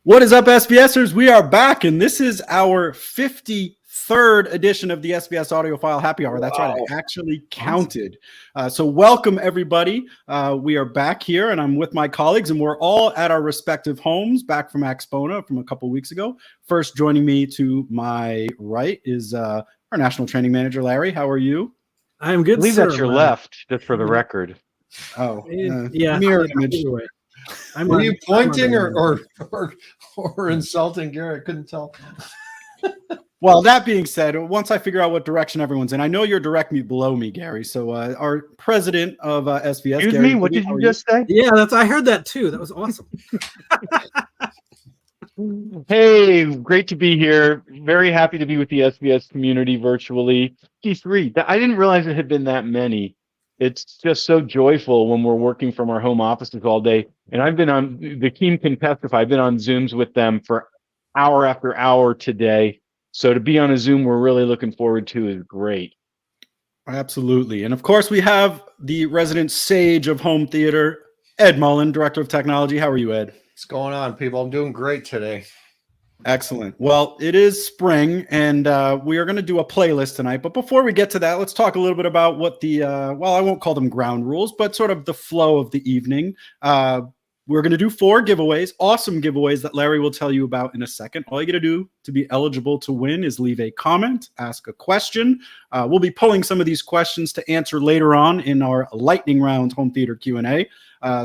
What is up, SVSers? We are back, and this is our 53rd edition of the SVS Audiophile Happy Hour. That's right, I actually counted. So welcome, everybody. We are back here, and I'm with my colleagues, and we're all at our respective homes, back from Axpona from a couple weeks ago. First, joining me to my right is our National Training Manager, Larry. How are you? I'm good, I believe sir. that's your left, just for the record. Oh, yeah. Mirror image. Anyway, Were you pointing or insulting Gary? I couldn't tell. Well, that being said, once I figure out what direction everyone's in, I know you're directly below me, Gary. So our president of SVS, Excuse Gary, me, what did you just say? Yeah, I heard that too. That was awesome. Hey, great to be here. Very happy to be with the SBS community virtually. G3, I didn't realize it had been that many. It's just so joyful when we're working from our home offices all day. And I've been on, the team can testify, I've been on Zooms with them for hour after hour today. So to be on a Zoom we're really looking forward to is great. Absolutely. And of course, we have the resident sage of home theater, Ed Mullen, Director of Technology. How are you, Ed? What's going on, people? I'm doing great today. Excellent. Well, it is spring, and we are going to do a playlist tonight. But before we get to that, let's talk a little bit about what the, well, I won't call them ground rules, but sort of the flow of the evening. We're going to do 4 giveaways, awesome giveaways that Larry will tell you about in a second. All you got to do to be eligible to win is leave a comment, ask a question. We'll be pulling some of these questions to answer later on in our lightning round home theater Q&A.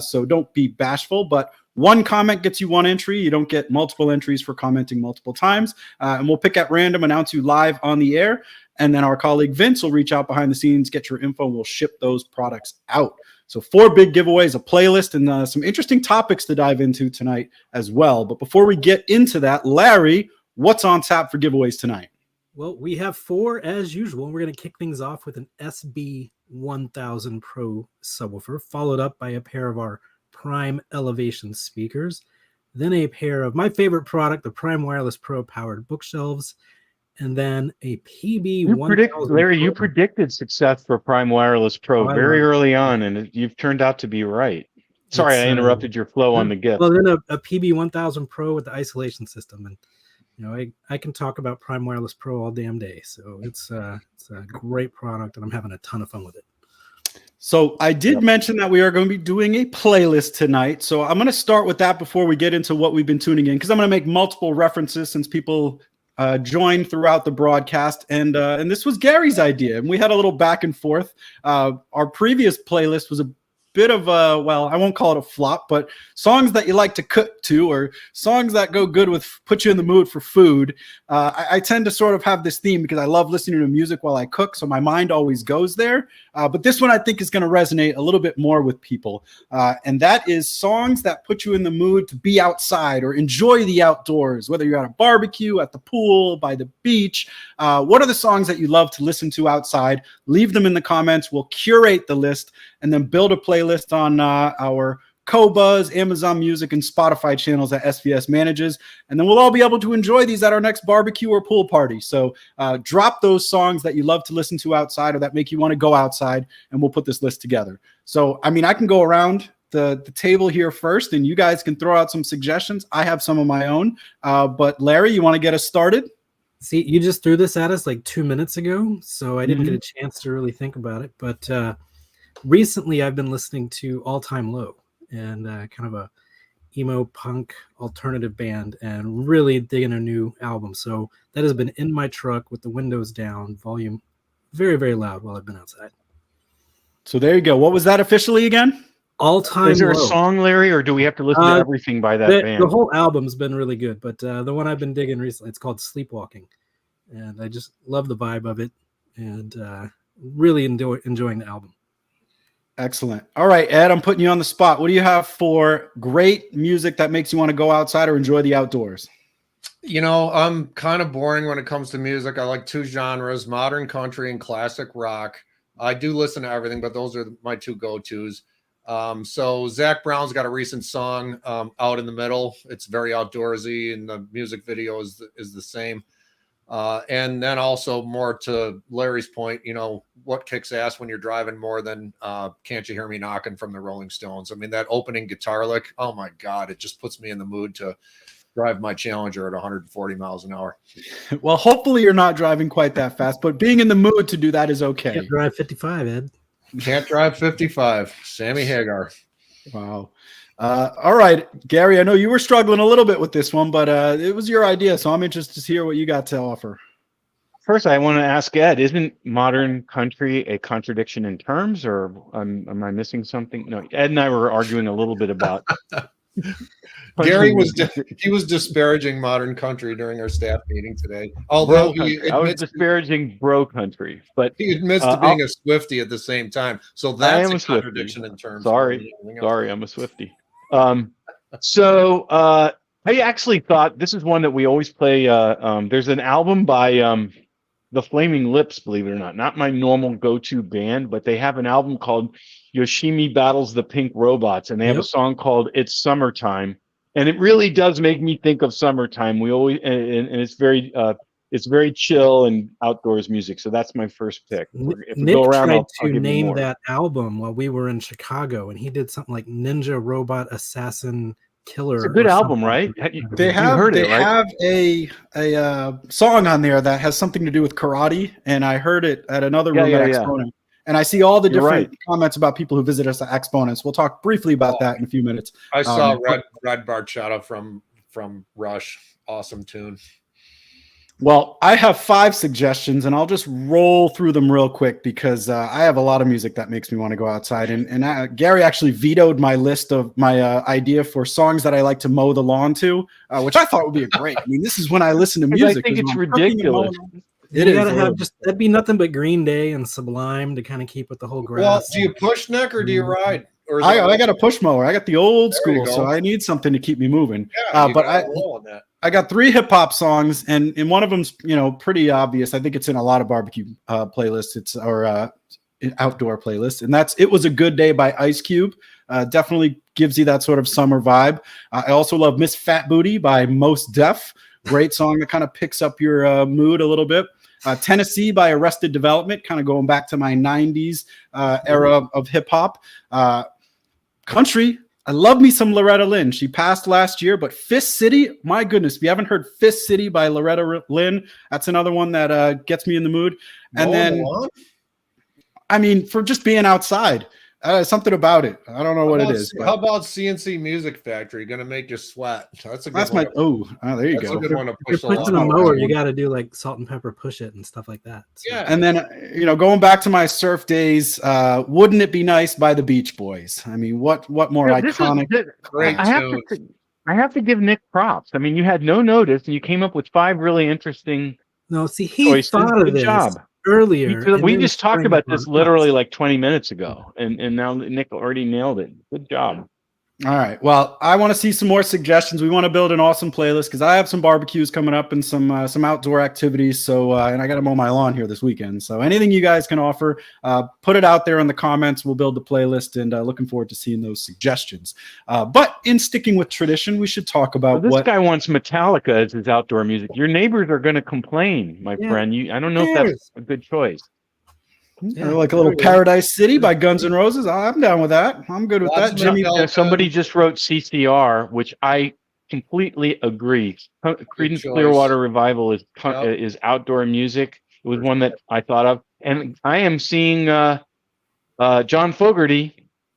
So don't be bashful, but one comment gets you 1 entry. You don't get multiple entries for commenting multiple times. And we'll pick at random, announce you live on the air. And then our colleague Vince will reach out behind the scenes, get your info, and we'll ship those products out. So 4 big giveaways, a playlist, and some interesting topics to dive into tonight as well. But before we get into that, Larry, what's on tap for giveaways tonight? Well, we have 4 as usual. We're going to kick things off with an SB1000 Pro subwoofer, followed up by a pair of our Prime Elevation speakers, then a pair of my favorite product, the Prime Wireless Pro powered bookshelves, and then a PB1000. Larry, you predicted success for Prime Wireless Pro very early on, and you've turned out to be right. Sorry, I interrupted your flow on the gift. Well, then a PB1000 Pro with the isolation system, and you know, I can talk about Prime Wireless Pro all damn day. So it's a great product, and I'm having a ton of fun with it. So I did mention that we are going to be doing a playlist tonight. So I'm going to start with that before we get into what we've been tuning in, because I'm going to make multiple references since people joined throughout the broadcast. And this was Gary's idea, and we had a little back and forth. Our previous playlist was a bit of a, well, I won't call it a flop, but songs that you like to cook to, or songs that go good with, put you in the mood for food. I tend to sort of have this theme because I love listening to music while I cook, so my mind always goes there. But this one I think is going to resonate a little bit more with people. And that is songs that put you in the mood to be outside or enjoy the outdoors, whether you're at a barbecue, at the pool, by the beach. What are the songs that you love to listen to outside? Leave them in the comments. We'll curate the list and then build a playlist on our Qobuz, Amazon Music, and Spotify channels that SVS manages. And then we'll all be able to enjoy these at our next barbecue or pool party. So drop those songs that you love to listen to outside or that make you want to go outside, and we'll put this list together. So, I mean, I can go around the table here first, and you guys can throw out some suggestions. I have some of my own. But Larry, you want to get us started? See, you just threw this at us like 2 minutes ago, so I didn't get a chance to really think about it. But recently I've been listening to All Time Low, and kind of a emo punk alternative band, and really digging a new album. So that has been in my truck with the windows down, volume very, very loud while I've been outside. So there you go. What was that officially again? All Time Is there Low. a song, Larry, or do we have to listen to everything by that band? The whole album's been really good, but the one I've been digging recently, it's called Sleepwalking, and I just love the vibe of it, and really enjoying the album. Excellent. All right, Ed, I'm putting you on the spot. What do you have for great music that makes you want to go outside or enjoy the outdoors? You know, I'm kind of boring when it comes to music. I like 2 genres, modern country and classic rock. I do listen to everything, but those are my 2 go-tos. So Zach Brown's got a recent song out in the middle. It's very outdoorsy, and the music video is the same. And then also, more to Larry's point, you know, what kicks ass when you're driving more than Can't You Hear Me Knocking from the Rolling Stones. I mean, that opening guitar lick, oh my God, it just puts me in the mood to drive my Challenger at 140 miles an hour. Well, hopefully you're not driving quite that fast, but being in the mood to do that is okay. Can't drive 55, Ed. Can't drive 55. Sammy Hagar. Wow. All right, Gary, I know you were struggling a little bit with this one, but it was your idea, so I'm interested to hear what you got to offer. First, I want to ask Ed, isn't modern country a contradiction in terms, or am I missing something? No, Ed and I were arguing a little bit about Gary was disparaging modern country during our staff meeting today. Although I was disparaging bro country, but he admits to being a Swiftie at the same time. So that's a contradiction in terms. Sorry, I'm a Swiftie. I actually thought this is one that we always play. There's an album by the Flaming Lips, believe it or not my normal go-to band, but they have an album called Yoshimi Battles the Pink Robots, and they have a song called It's Summertime, and it really does make me think of summertime. We always and it's very chill and outdoors music, so that's my first pick. If Nick go around, tried to name that album while we were in Chicago, and he did something like Ninja Robot Assassin Killer. It's a good album, right? They have a song on there that has something to do with karate, and I heard it at another room at Exponent. And I see all the different comments about people who visit us at Exponents. We'll talk briefly about that in a few minutes. I saw Red Barchata from Rush. Awesome tune. Well, I have 5 suggestions, and I'll just roll through them real quick because I have a lot of music that makes me want to go outside. And Gary actually vetoed my list of my idea for songs that I like to mow the lawn to, which I thought would be great. I mean, this is when I listen to music. I think it's ridiculous. You gotta have that'd be nothing but Green Day and Sublime to kind of keep with the whole grass. Well, do you push, Nick, or do you ride? Or I got a push mower. I got the old school, so I need something to keep me moving. Yeah, but I got 3 hip hop songs, and one of them's pretty obvious. I think it's in a lot of barbecue playlists. It's outdoor playlists, and that's "It Was a Good Day" by Ice Cube. Definitely gives you that sort of summer vibe. I also love "Miss Fat Booty" by Mos Def. Great song that kind of picks up your mood a little bit. Tennessee by Arrested Development, kind of going back to my 90s era of hip hop. Country, I love me some Loretta Lynn. She passed last year, but Fist City, my goodness, if you haven't heard Fist City by Loretta Lynn, that's another one that gets me in the mood. And then, I mean, for just being outside, something about it. I don't know what it is. How about CNC Music Factory? Going to make you sweat. That's a good one. There you go. A good one to push. If you're pushing a mower, you got to do like Salt and Pepper Push It and stuff like that. So. Yeah. And then, going back to my surf days, Wouldn't It Be Nice by the Beach Boys? I mean, what more iconic? Great I have to give Nick props. I mean, you had no notice, and you came up with 5 really interesting. No, see, he thought of this earlier. We just talked about this literally like 20 minutes ago, and now Nick already nailed it. Good job. All right. Well, I want to see some more suggestions. We want to build an awesome playlist because I have some barbecues coming up and some outdoor activities. So, and I got to mow my lawn here this weekend. So anything you guys can offer, put it out there in the comments. We'll build the playlist, and looking forward to seeing those suggestions. But in sticking with tradition, we should talk about this guy wants Metallica as his outdoor music. Your neighbors are going to complain, my friend. I don't know if that's a good choice. Like a little Paradise City by Guns N' Roses. I'm down with that. I'm good with that. Jimmy, somebody just wrote CCR, which I completely agree. Creedence Clearwater Revival is outdoor music. It was one that I thought of, and I am seeing John Fogerty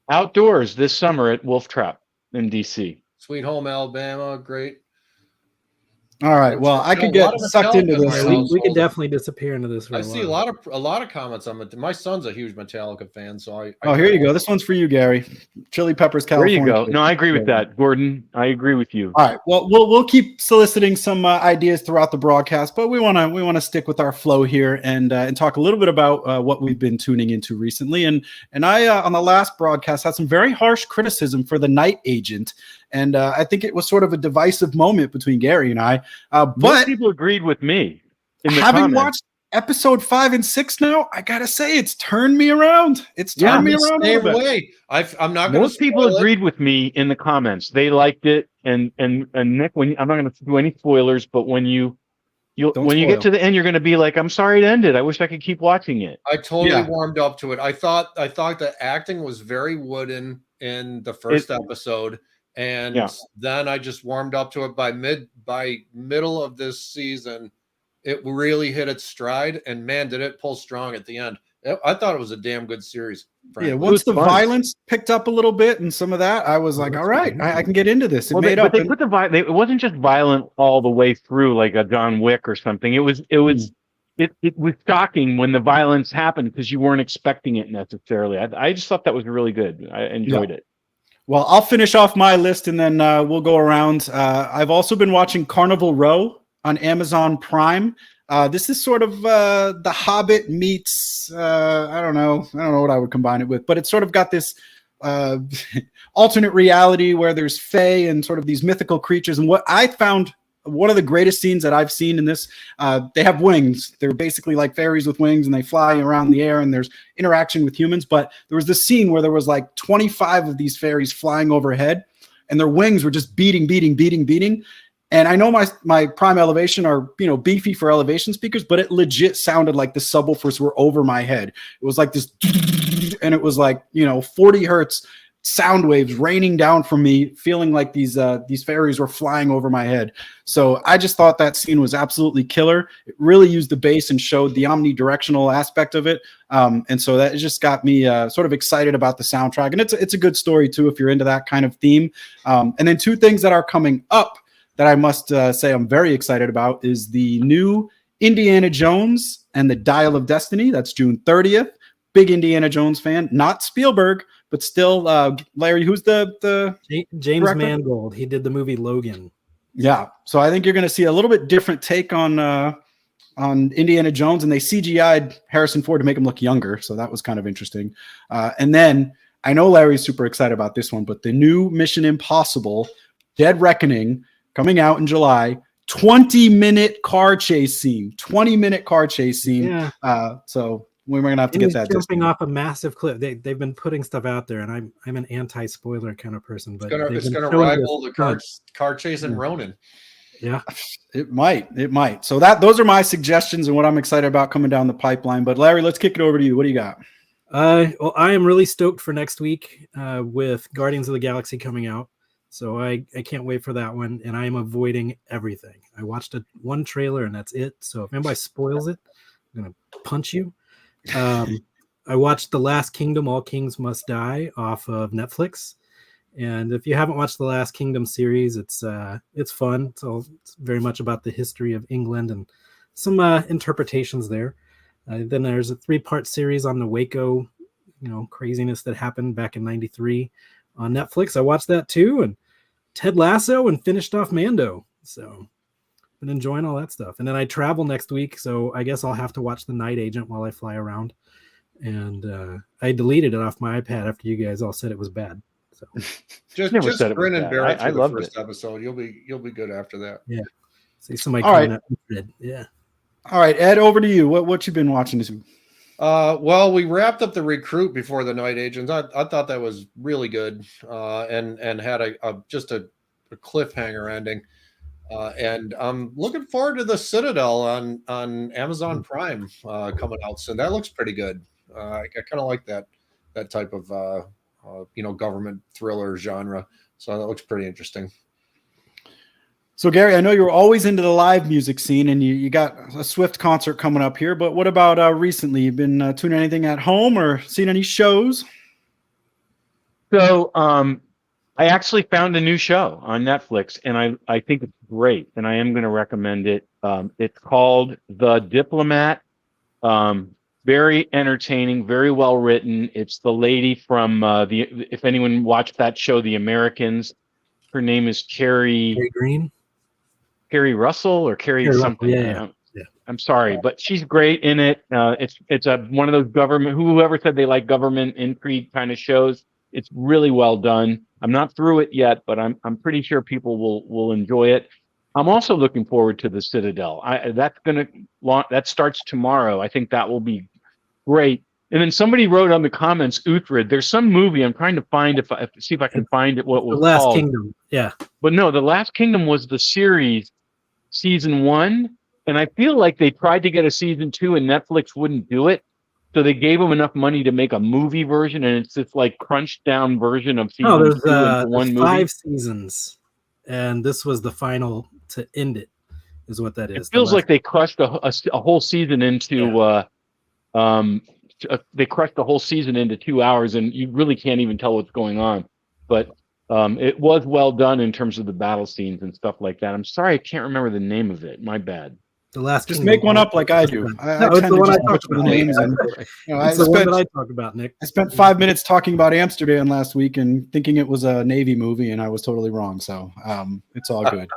outdoors this summer at Wolf Trap in DC. Sweet Home Alabama, great. All right. Well, I could get sucked into this. We could definitely disappear into this. I see a lot of comments on it. My son's a huge Metallica fan, so here you go. This one's for you, Gary. Chili Peppers, California. There you go. No, I agree with that, Gordon. I agree with you. All right. Well, we'll keep soliciting some ideas throughout the broadcast, but we want to stick with our flow here and talk a little bit about what we've been tuning into recently. And I on the last broadcast had some very harsh criticism for The Night Agent. And I think it was sort of a divisive moment between Gary and I. But people agreed with me. Having watched episode 5 and 6 now, I gotta say it's turned me around. It's turned me around a little bit. I'm not. Most people agreed with me in the comments. They liked it. And Nick, I'm not going to do any spoilers, but when you get to the end, you're going to be like, I'm sorry it ended. I wish I could keep watching it. I totally warmed up to it. I thought the acting was very wooden in the first episode. And then I just warmed up to it. By middle of this season, it really hit its stride, and man, did it pull strong at the end. I thought it was a damn good series. Frankly. Yeah, once the violence picked up a little bit and some of that, I was like, all right, I can get into this. It But they put it wasn't just violent all the way through like a John Wick or something. It was shocking when the violence happened because you weren't expecting it necessarily. I just thought that was really good. I enjoyed it. Well, I'll finish off my list and then we'll go around. I've also been watching Carnival Row on Amazon Prime. This is sort of The Hobbit meets, I don't know what I would combine it with, but it's sort of got this alternate reality where there's fae and sort of these mythical creatures. And what I found one of the greatest scenes that I've seen in this, they have wings. They're basically like fairies with wings and they fly around the air and there's interaction with humans. But there was this scene where there was like 25 of these fairies flying overhead and their wings were just beating. And I know my prime elevation are, beefy for elevation speakers, but it legit sounded like the subwoofers were over my head. It was like this, and it was like, 40 hertz sound waves raining down from me, feeling like these fairies were flying over my head. So I just thought that scene was absolutely killer. It really used the bass and showed the omnidirectional aspect of it. And so that just got me sort of excited about the soundtrack. And it's a good story too, if you're into that kind of theme. And then two things that are coming up that I must say I'm very excited about is the new Indiana Jones and the Dial of Destiny. That's June 30th. Big Indiana Jones fan, not Spielberg, but still, Larry, who's the James director? Mangold. He did the movie Logan. Yeah, so I think you're going to see a little bit different take on Indiana Jones, and they CGI'd Harrison Ford to make him look younger, so that was kind of interesting. And then I know Larry's super excited about this one, but the new Mission Impossible: Dead Reckoning coming out in July. 20-minute car chase scene. 20-minute car chase scene. Yeah. So we're going to have to get that. Jumping off a massive cliff. They've been putting stuff out there, and I'm an anti-spoiler kind of person. But it's going to rival the car chase in Ronin. Yeah, it might. So those are my suggestions and what I'm excited about coming down the pipeline. But Larry, let's kick it over to you. What do you got? Well, I am really stoked for next week with Guardians of the Galaxy coming out. So I can't wait for that one, and I am avoiding everything. I watched one trailer, and that's it. So if anybody spoils it, I'm going to punch you. I watched The Last Kingdom, All Kings Must Die off of Netflix. And if you haven't watched the Last Kingdom series, it's fun. So it's very much about the history of England and some interpretations there. Then there's a 3-part series on the Waco, craziness that happened back in '93 on Netflix. I watched that too, and Ted Lasso, and finished off Mando. So been enjoying all that stuff. And then I travel next week, so I guess I'll have to watch The Night Agent while I fly around. And I deleted it off my iPad after you guys all said it was bad. So just grin and bear it through the first episode. You'll be good after that. Yeah. See somebody all right. Yeah. All right, Ed, over to you. What you been watching this week? Well, we wrapped up The Recruit before The Night Agents. I thought that was really good, and had a cliffhanger ending. And I'm looking forward to The Citadel on Amazon Prime coming out soon. That looks pretty good. I kind of like that type of government thriller genre. So that looks pretty interesting. So Gary, I know you're always into the live music scene, and you got a Swift concert coming up here. But what about recently? You've been tuning anything at home or seen any shows? So I actually found a new show on Netflix, and I think it's great, and I am going to recommend it. It's called The Diplomat. Very entertaining, very well written. It's the lady from if anyone watched that show, The Americans. Her name is Carrie Green. Carrie Russell or Carrie something. Yeah. I'm sorry, but she's great in it. It's one of those government, whoever said they like government intrigue kind of shows. It's really well done. I'm not through it yet, but I'm pretty sure people will enjoy it. I'm also looking forward to The Citadel. That starts tomorrow. I think that will be great. And then somebody wrote on the comments, Uthrid, there's some movie I'm trying to find see if I can find it. What was The Last called. Kingdom? Yeah, but no, The Last Kingdom was the series, season 1, and I feel like they tried to get a season 2 and Netflix wouldn't do it. So they gave them enough money to make a movie version, and it's this like crunched down version of season Oh, two there's into one movie. 5 seasons, and this was the final to end it. Is what that is. It feels like they crushed a whole season into they crushed the whole season into 2 hours, and you really can't even tell what's going on. But it was well done in terms of the battle scenes and stuff like that. I'm sorry I can't remember the name of it. My bad. The Last Just Kingdom. make one up like I do. I it's tend the to one I just talked butcher the about. names. And, It's the one that I talked about, Nick. I spent 5 minutes talking about Amsterdam last week and thinking it was a Navy movie, and I was totally wrong. So it's all good.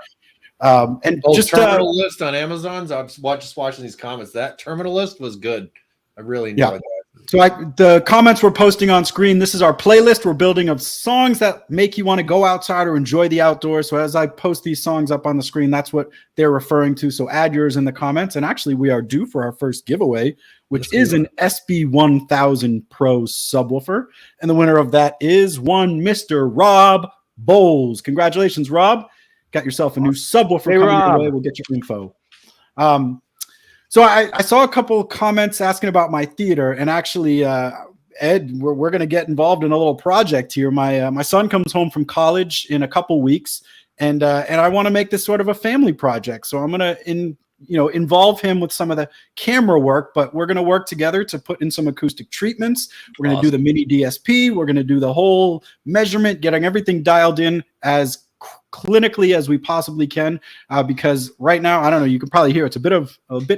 And just Terminal List on Amazon's. I'm just watching these comments. That Terminal List was good. I really enjoyed that. So the comments we're posting on screen, this is our playlist we're building of songs that make you want to go outside or enjoy the outdoors. So as I post these songs up on the screen, that's what they're referring to. So add yours in the comments. And actually, we are due for our first giveaway, which is an SB1000 Pro subwoofer. And the winner of that is one Mr. Rob Bowles. Congratulations, Rob. Got yourself a new subwoofer coming your way. We'll get your info. So I saw a couple comments asking about my theater, and actually, Ed, we're going to get involved in a little project here. My son comes home from college in a couple weeks, and I want to make this sort of a family project. So I'm going to involve him with some of the camera work, but we're going to work together to put in some acoustic treatments. We're going to do the mini DSP. We're going to do the whole measurement, getting everything dialed in as clinically as we possibly can, because right now, I don't know, you can probably hear it's a bit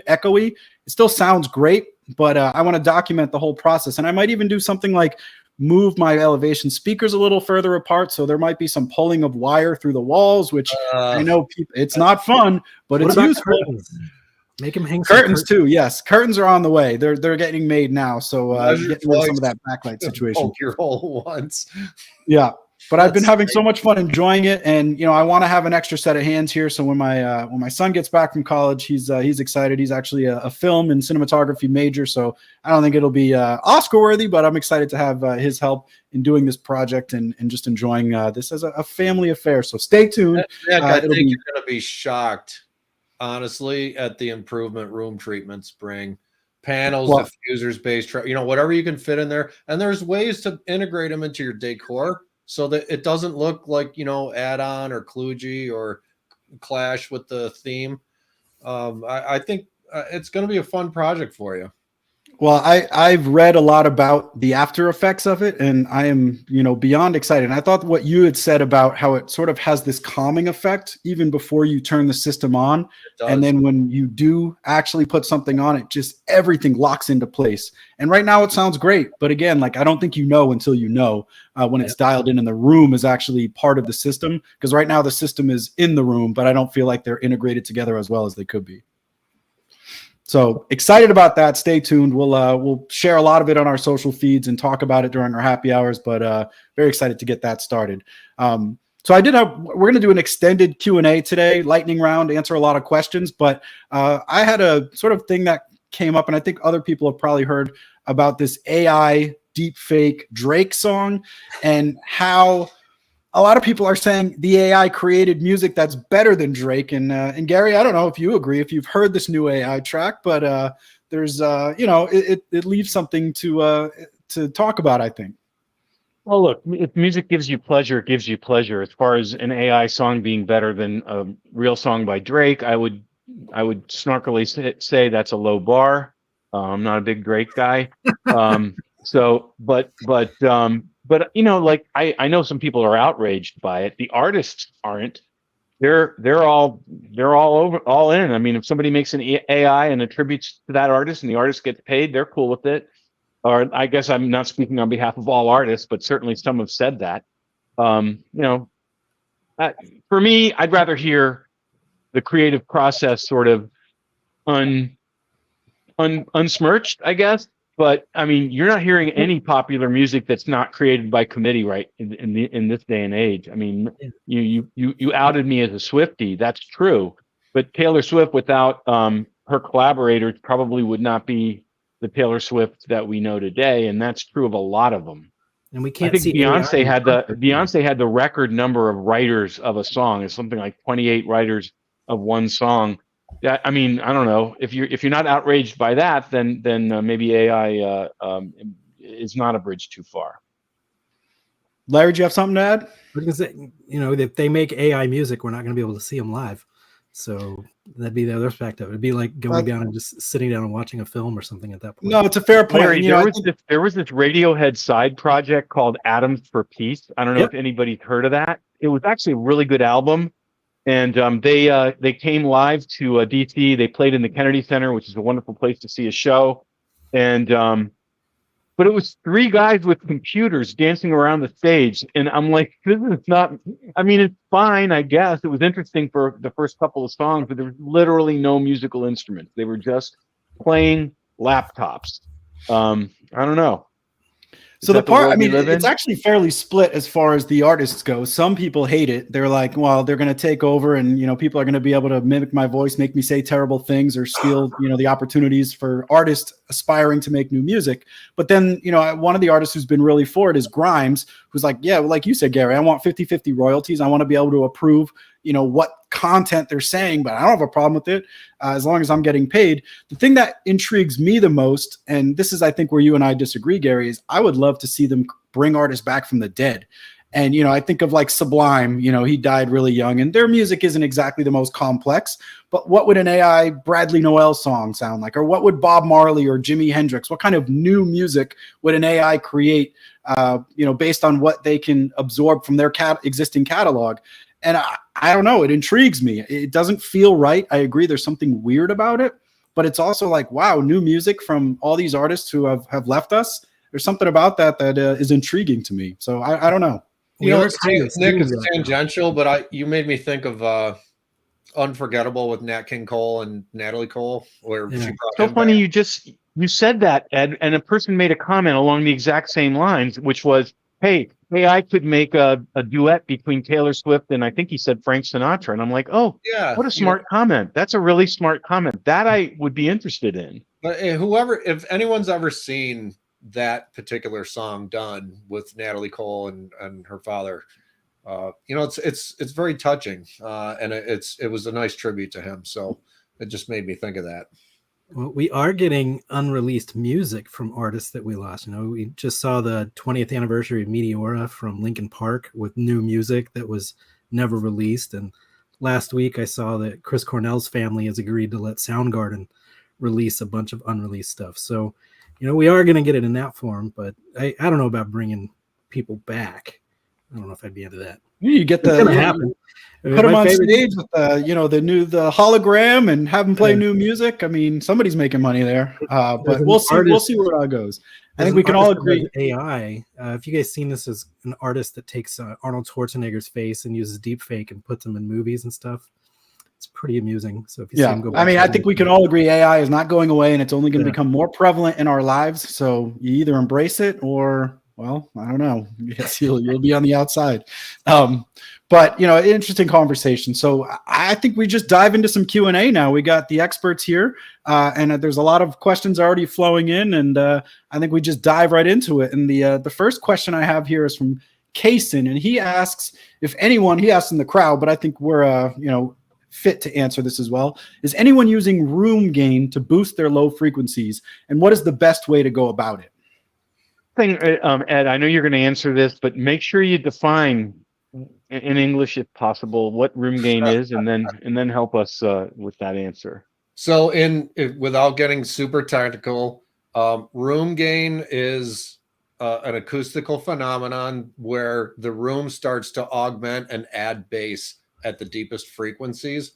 echoey. It still sounds great, but I want to document the whole process. And I might even do something like move my elevation speakers a little further apart. So there might be some pulling of wire through the walls, which I know it's not fun, but it's useful. Curtains? Make them hang curtains too. Yes. Curtains are on the way. They're getting made now. So getting rid of some of that backlight situation. Your whole once. Yeah. But I've been having so much fun enjoying it, and I want to have an extra set of hands here. So when my son gets back from college, he's excited. He's actually a film and cinematography major, so I don't think it'll be Oscar worthy, but I'm excited to have his help in doing this project and just enjoying this as a family affair. So stay tuned. I think you're going to be shocked, honestly, at the improvement room treatments bring. Panels, diffusers, bass, whatever you can fit in there, and there's ways to integrate them into your decor, so that it doesn't look like, add-on or kludgy or clash with the theme. I think it's going to be a fun project for you. Well, I've read a lot about the after effects of it, and I am, beyond excited. And I thought what you had said about how it sort of has this calming effect even before you turn the system on. And then when you do actually put something on it, just everything locks into place. And right now it sounds great. But again, I don't think you know until you know when it's dialed in and the room is actually part of the system. Because right now the system is in the room, but I don't feel like they're integrated together as well as they could be. So excited about that. Stay tuned. We'll share a lot of it on our social feeds and talk about it during our happy hours, but very excited to get that started. So we're going to do an extended Q&A today, lightning round, answer a lot of questions, but I had a sort of thing that came up, and I think other people have probably heard about this AI deepfake Drake song and how a lot of people are saying the AI created music that's better than Drake. And Gary, I don't know if you agree, if you've heard this new AI track, but there's, it leaves something to talk about, I think. Well, look, if music gives you pleasure, it gives you pleasure. As far as an AI song being better than a real song by Drake, I would snarkily say that's a low bar. I'm not a big Drake guy. But I know some people are outraged by it. The artists aren't. They're all in. I mean, if somebody makes an AI and attributes to that artist and the artist gets paid, they're cool with it. Or I guess I'm not speaking on behalf of all artists, but certainly some have said that. For me, I'd rather hear the creative process sort of unsmirched, I guess. But I mean, you're not hearing any popular music that's not created by committee, right? In this day and age. I mean, you outed me as a Swiftie. That's true. But Taylor Swift without her collaborators probably would not be the Taylor Swift that we know today, and that's true of a lot of them. And we can't. I think Beyonce had the record number of writers of a song. It's something like 28 writers of one song. Yeah, I mean, I don't know if you're not outraged by that, then maybe AI is not a bridge too far. Larry, do you have something to add? I was gonna say, if they make AI music, we're not going to be able to see them live. So that'd be the other aspect of it. It'd be like going down and just sitting down and watching a film or something at that point. No, it's a fair point. Larry, there was this Radiohead side project called Atoms for Peace. I don't know if anybody's heard of that. It was actually a really good album. And they came live to DC. They played in the Kennedy Center, which is a wonderful place to see a show. And but it was 3 guys with computers dancing around the stage, and I'm like, this is not. I mean, it's fine, I guess. It was interesting for the first couple of songs, but there was literally no musical instruments. They were just playing laptops. I don't know. So the part, I mean, it's actually fairly split as far as the artists go. Some people hate it. They're like, well, they're going to take over and, people are going to be able to mimic my voice, make me say terrible things or steal, the opportunities for artists aspiring to make new music. But then, one of the artists who's been really for it is Grimes, who's like, yeah, like you said, Gary, I want 50-50 royalties. I want to be able to approve, what content they're saying, but I don't have a problem with it as long as I'm getting paid. The thing that intrigues me the most, and this is, I think, where you and I disagree, Gary, is I would love to see them bring artists back from the dead. And, I think of like Sublime, he died really young and their music isn't exactly the most complex, but what would an AI Bradley Noel song sound like? Or what would Bob Marley or Jimi Hendrix, what kind of new music would an AI create, based on what they can absorb from their existing catalog? And I don't know, it intrigues me. It doesn't feel right. I agree there's something weird about it, but it's also like, wow, new music from all these artists who have left us. There's something about that is intriguing to me. So I don't know. Nick, it's tangential, but you made me think of Unforgettable with Nat King Cole and Natalie Cole. Where she so funny back. You said that, Ed, and a person made a comment along the exact same lines, which was, hey, I could make a duet between Taylor Swift and I think he said Frank Sinatra. And I'm like, oh, yeah, what a smart comment. That's a really smart comment. That I would be interested in. But if anyone's ever seen that particular song done with Natalie Cole and her father, it's very touching. And it was a nice tribute to him. So it just made me think of that. Well, we are getting unreleased music from artists that we lost. We just saw the 20th anniversary of Meteora from Linkin Park with new music that was never released. And last week I saw that Chris Cornell's family has agreed to let Soundgarden release a bunch of unreleased stuff. So, we are going to get it in that form, but I don't know about bringing people back. I don't know if I'd be into that. You get the happen. Put them on stage with the hologram and have them play new music. I mean, somebody's making money there. But we'll see where it all goes. I think we can all agree. AI. If you guys seen this as an artist that takes Arnold Schwarzenegger's face and uses deep fake and puts them in movies and stuff, it's pretty amusing. So if you see him go back, I think we can all agree AI is not going away and it's only going to become more prevalent in our lives. So you either embrace it or, well, I don't know. Yes, you'll be on the outside. But interesting conversation. So I think we just dive into some Q&A now. We got the experts here, and there's a lot of questions already flowing in, and I think we just dive right into it. And the first question I have here is from Kaysen, and he asks if anyone, he asks in the crowd, but I think we're fit to answer this as well. Is anyone using room gain to boost their low frequencies, and what is the best way to go about it? Ed, I know you're going to answer this, but make sure you define in English, if possible, what room gain is, and then help us with that answer. So, without getting super technical, room gain is an acoustical phenomenon where the room starts to augment and add bass at the deepest frequencies.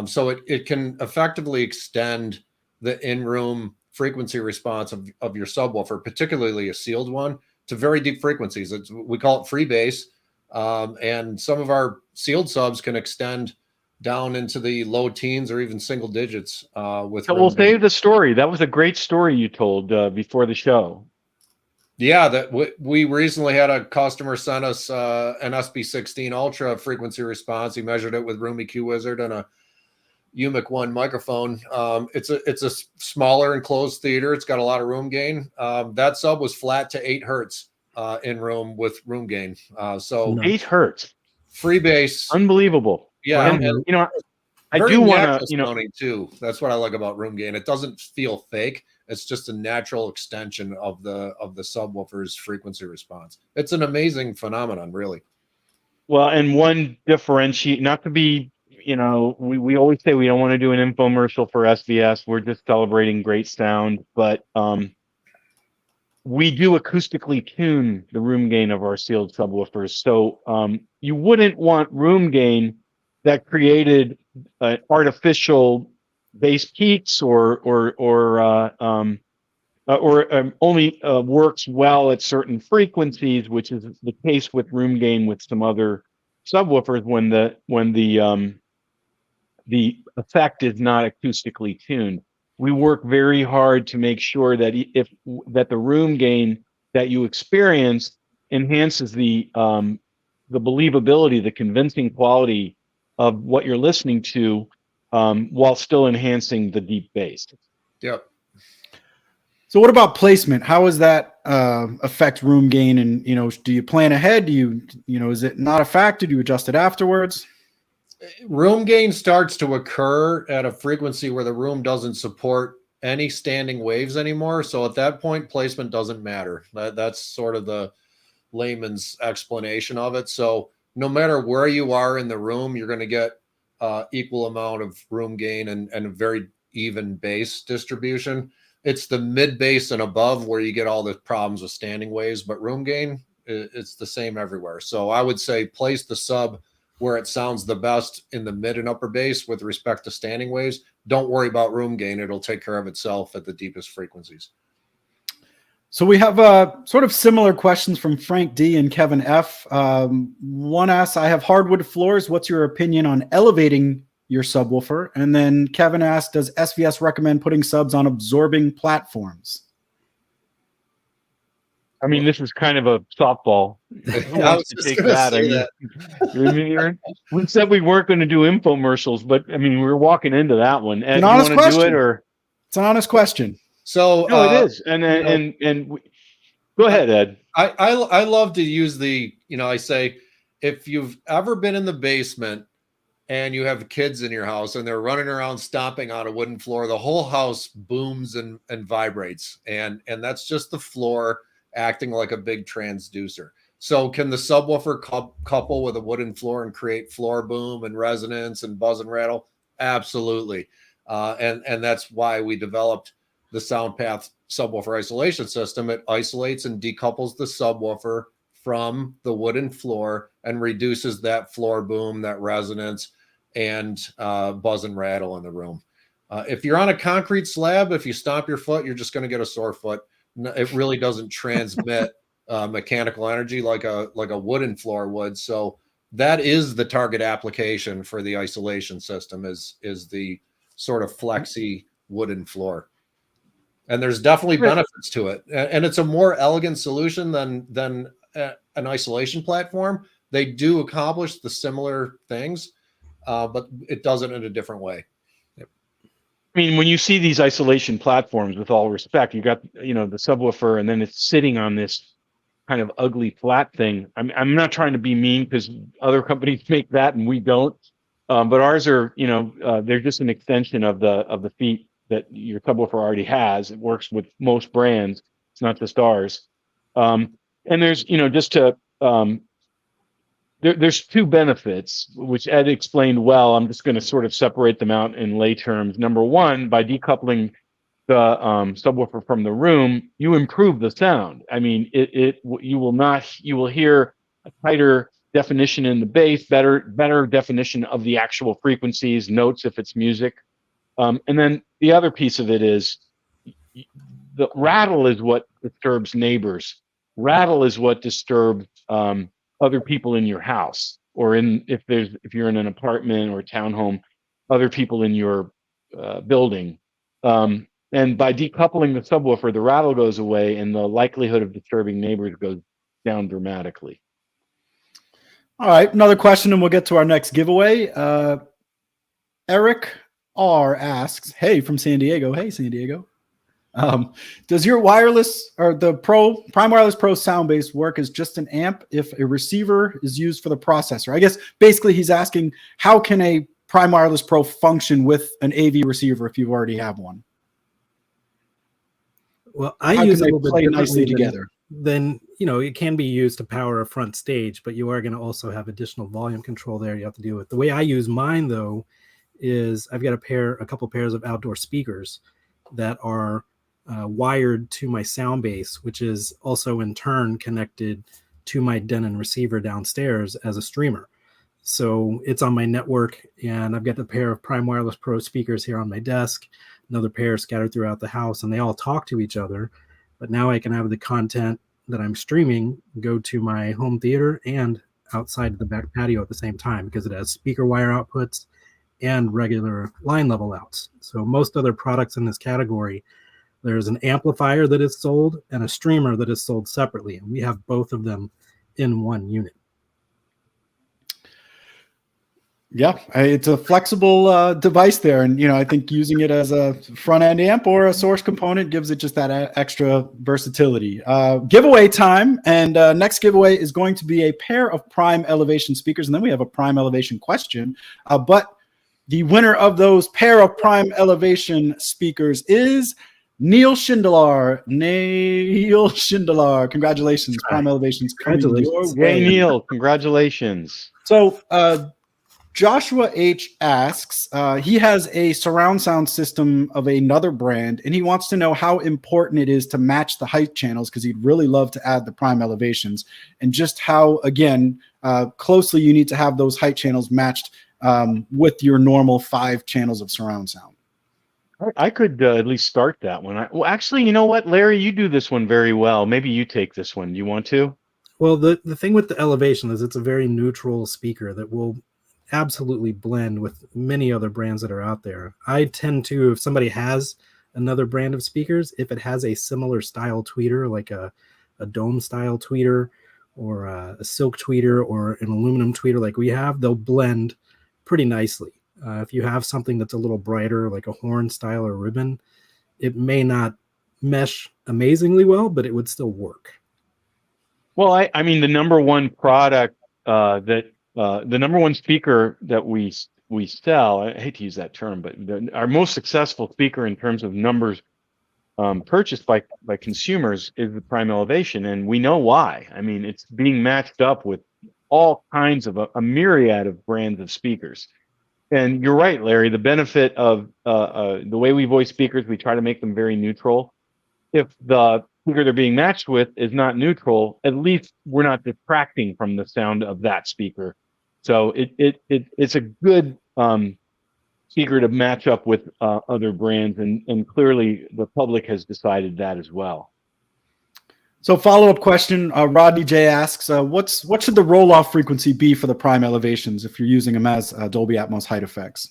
So it can effectively extend the in-room frequency response of your subwoofer, particularly a sealed one, to very deep frequencies. We call it free bass. And some of our sealed subs can extend down into the low teens or even single digits. We'll save the story. That was a great story you told before the show. Yeah, that we recently had a customer send us an SB16 Ultra frequency response. He measured it with Room EQ Wizard and a UMIC 1 microphone. It's a smaller enclosed theater. It's got a lot of room gain. That sub was flat to 8 hertz in room with room gain. So 8 hertz, free bass, unbelievable. Yeah, and I Very do want natural to, sounding too. That's what I like about room gain. It doesn't feel fake. It's just a natural extension of the subwoofer's frequency response. It's an amazing phenomenon, really. well, and one differentiate, not to be, we always say we don't want to do an infomercial for SVS. We're just celebrating great sound, but we do acoustically tune the room gain of our sealed subwoofers. So you wouldn't want room gain that created artificial bass peaks or only works well at certain frequencies, which is the case with room gain with some other subwoofers when the effect is not acoustically tuned. We work very hard to make sure that that the room gain that you experience enhances the believability, the convincing quality of what you're listening to, while still enhancing the deep bass. Yep. So what about placement? How does that affect room gain? And, do you plan ahead? Do you, is it not a factor? Do you adjust it afterwards? Room gain starts to occur at a frequency where the room doesn't support any standing waves anymore. So at that point, placement doesn't matter. That's sort of the layman's explanation of it. So no matter where you are in the room, you're going to get equal amount of room gain and a very even bass distribution. It's the mid bass and above where you get all the problems with standing waves, but room gain, it's the same everywhere. So I would say place the sub where it sounds the best in the mid and upper bass with respect to standing waves. Don't worry about room gain. It'll take care of itself at the deepest frequencies. So we have sort of similar questions from Frank D and Kevin F. One asks, I have hardwood floors. What's your opinion on elevating your subwoofer? And then Kevin asked, does SVS recommend putting subs on absorbing platforms? I mean, this is kind of a softball. I was just going to say that. We said we weren't going to do infomercials, but I mean, we're walking into that one. Ed, An honest you want to do question. it, or It's an honest question. So no, it is. Go ahead, Ed. I love to use I say, if you've ever been in the basement and you have kids in your house and they're running around stomping on a wooden floor, the whole house booms and vibrates. And that's just the floor acting like a big transducer. So can the subwoofer couple with a wooden floor and create floor boom and resonance and buzz and rattle? Absolutely. And that's why we developed the SoundPath subwoofer isolation system. It isolates and decouples the subwoofer from the wooden floor and reduces that floor boom, that resonance, and buzz and rattle in the room. If you're on a concrete slab, if you stomp your foot, you're just going to get a sore foot. It really doesn't transmit mechanical energy like a wooden floor would. So that is the target application for the isolation system is the sort of flexy wooden floor. And there's definitely benefits to it. And it's a more elegant solution than an isolation platform. They do accomplish the similar things, but it does it in a different way. I mean, when you see these isolation platforms, with all respect, you got, the subwoofer, and then it's sitting on this kind of ugly flat thing. I'm not trying to be mean because other companies make that and we don't. But ours are, they're just an extension of the feet that your subwoofer already has. It works with most brands. It's not just ours. And there's, there's two benefits, which Ed explained well. I'm just going to sort of separate them out in lay terms. Number one, by decoupling the subwoofer from the room, you improve the sound. I mean, you will hear a tighter definition in the bass, better definition of the actual frequencies, notes if it's music. And then the other piece of it is the rattle is what disturbs neighbors. Rattle is what disturbs other people in your house, or if you're in an apartment or a townhome, other people in your building. And by decoupling the subwoofer, the rattle goes away and the likelihood of disturbing neighbors goes down dramatically. All right, another question and we'll get to our next giveaway. Eric R asks, hey, from San Diego. Hey, San Diego. Does your wireless or the Prime Wireless Pro sound base work as just an amp if a receiver is used for the processor? I guess basically he's asking, how can a Prime Wireless Pro function with an AV receiver if you already have one? Well, I How use can it they a little play bit nicely differently together? than, it can be used to power a front stage, but you are going to also have additional volume control there you have to deal with. The way I use mine, though, is I've got a couple pairs of outdoor speakers that are wired to my sound base, which is also in turn connected to my Denon receiver downstairs as a streamer. So it's on my network, and I've got a pair of Prime Wireless Pro speakers here on my desk, another pair scattered throughout the house, and they all talk to each other. But now I can have the content that I'm streaming go to my home theater and outside the back patio at the same time, because it has speaker wire outputs and regular line level outs. So most other products in this category, there's an amplifier that is sold and a streamer that is sold separately, and we have both of them in one unit. Yeah, it's a flexible device there, and I think using it as a front end amp or a source component gives it just that extra versatility. Giveaway time, and next giveaway is going to be a pair of Prime Elevation speakers, and then we have a Prime Elevation question. But the winner of those pair of Prime Elevation speakers is Neil Schindler. Neil Schindler, congratulations! Prime Elevation's coming your way. Yay, Neil! Congratulations. So. Joshua H. asks, he has a surround sound system of another brand, and he wants to know how important it is to match the height channels, because he'd really love to add the Prime Elevations, and just how, again, closely you need to have those height channels matched with your normal 5 channels of surround sound. I could at least start that one. Well, actually, you know what, Larry, you do this one very well. Maybe you take this one. You want to? Well, the thing with the Elevation is it's a very neutral speaker that will absolutely blend with many other brands that are out there. I tend to, if somebody has another brand of speakers, if it has a similar style tweeter, like a dome style tweeter or a silk tweeter or an aluminum tweeter like we have, they'll blend pretty nicely. If you have something that's a little brighter, like a horn style or ribbon, it may not mesh amazingly well, but it would still work. Well, I mean, the number one product the number one speaker that we sell, I hate to use that term, but our most successful speaker in terms of numbers purchased by consumers is the Prime Elevation, and we know why. I mean, it's being matched up with all kinds of a myriad of brands of speakers. And you're right, Larry, the benefit of the way we voice speakers, we try to make them very neutral. If the speaker they're being matched with is not neutral, at least we're not detracting from the sound of that speaker. So it's a good speaker to match up with other brands, and clearly the public has decided that as well. So follow-up question, Rodney J asks, what should the roll-off frequency be for the Prime Elevations if you're using them as Dolby Atmos height effects?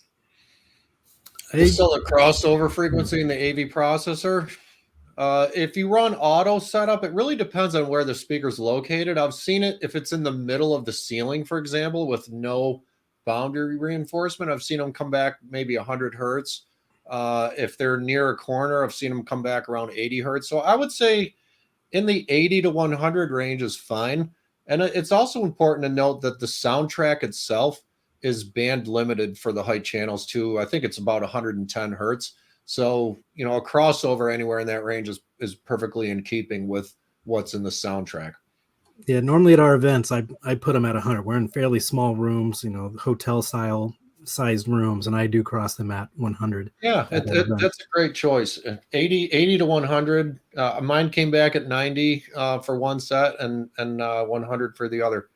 Still a crossover frequency in the AV processor. If you run auto setup, it really depends on where the speaker's located. I've seen it if it's in the middle of the ceiling, for example, with no boundary reinforcement. I've seen them come back maybe 100 hertz. If they're near a corner, I've seen them come back around 80 hertz. So I would say in the 80 to 100 range is fine. And it's also important to note that the soundtrack itself is band limited for the height channels too. I think it's about 110 hertz. So, a crossover anywhere in that range is perfectly in keeping with what's in the soundtrack. Yeah, normally at our events, I put them at 100. We're in fairly small rooms, hotel style sized rooms, and I do cross them at 100. Yeah, that's a great choice. 80 to 100. Mine came back at 90 for one set and 100 for the other.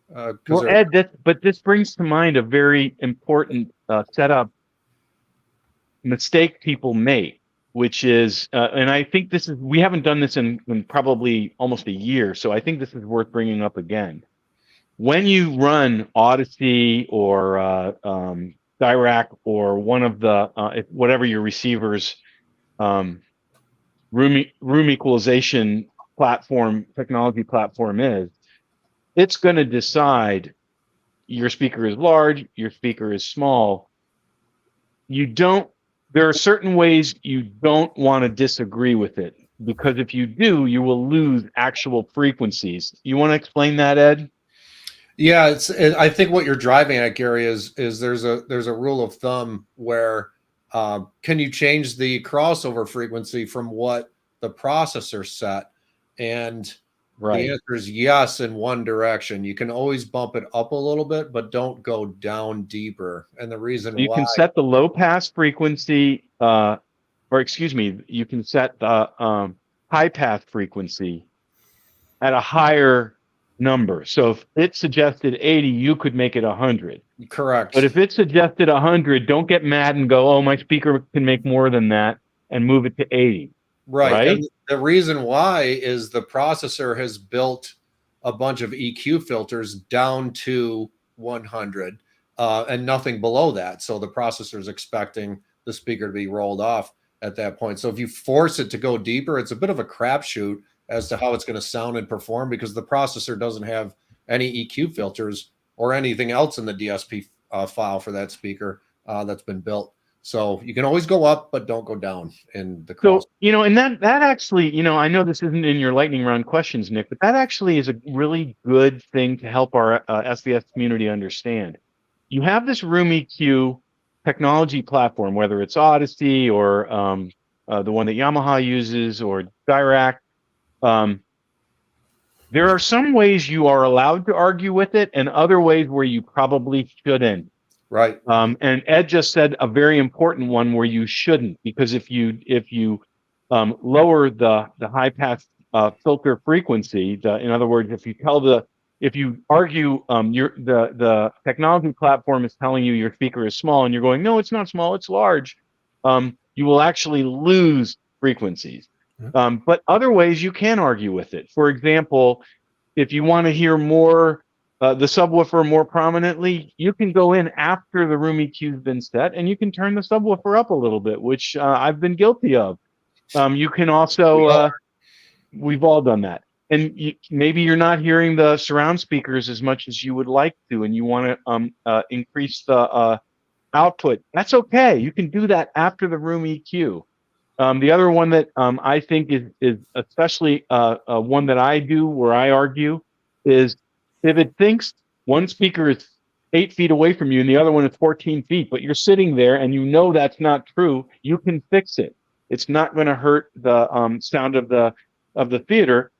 Well, Ed, but this brings to mind a very important setup mistake people make, which is, and I think we haven't done this in probably almost a year, so I think this is worth bringing up again. When you run Odyssey or Dirac or one of the, whatever your receiver's room equalization technology platform is, it's going to decide your speaker is large, your speaker is small. There are certain ways you don't want to disagree with it, because if you do, you will lose actual frequencies. You want to explain that, Ed? Yeah, I think what you're driving at, Gary, is there's a rule of thumb where can you change the crossover frequency from what the processor set? And the answer is yes in one direction. You can always bump it up a little bit, but don't go down deeper. And the reason You why, can set the low pass frequency, or excuse me, you can set the high pass frequency at a higher number. So if it suggested 80, you could make it 100. correct. But if it suggested 100, don't get mad and go, oh, my speaker can make more than that, and move it to 80. Right. And the reason why is the processor has built a bunch of EQ filters down to 100 and nothing below that. So the processor is expecting the speaker to be rolled off at that point. So if you force it to go deeper, it's a bit of a crapshoot as to how it's going to sound and perform, because the processor doesn't have any EQ filters or anything else in the DSP file for that speaker that's been built. So you can always go up, but don't go down in the cross. So, and that actually, I know this isn't in your lightning round questions, Nick, but that actually is a really good thing to help our SVS community understand. You have this room EQ technology platform, whether it's Odyssey or the one that Yamaha uses or Dirac. There are some ways you are allowed to argue with it and other ways where you probably shouldn't. Right. And Ed just said a very important one where you shouldn't, because if you lower the high pass filter frequency, in other words, if you argue the technology platform is telling you your speaker is small and you're going, no, it's not small, it's large, you will actually lose frequencies. But other ways you can argue with it. For example, if you want to hear more the subwoofer more prominently, you can go in after the room EQ's been set and you can turn the subwoofer up a little bit, which I've been guilty of. You can also, we've all done that. And maybe you're not hearing the surround speakers as much as you would like to, and you want to increase the output. That's okay. You can do that after the room EQ. The other one that I think is especially one that I do where I argue is, if it thinks one speaker is 8 feet away from you and the other one is 14 feet, but you're sitting there and you know that's not true, you can fix it. It's not going to hurt the sound of the theater.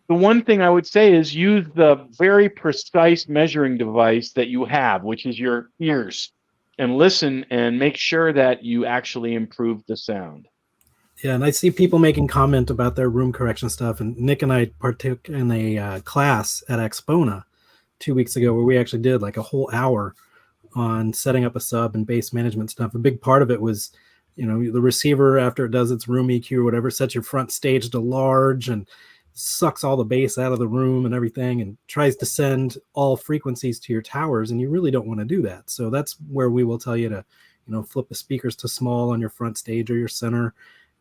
The one thing I would say is use the very precise measuring device that you have, which is your ears, and listen and make sure that you actually improve the sound. Yeah, and I see people making comment about their room correction stuff. And Nick and I partook in a class at Expona 2 weeks ago where we actually did like a whole hour on setting up a sub and bass management stuff. A big part of it was, the receiver, after it does its room EQ or whatever, sets your front stage to large and sucks all the bass out of the room and everything and tries to send all frequencies to your towers. And you really don't want to do that. So that's where we will tell you to, flip the speakers to small on your front stage or your center,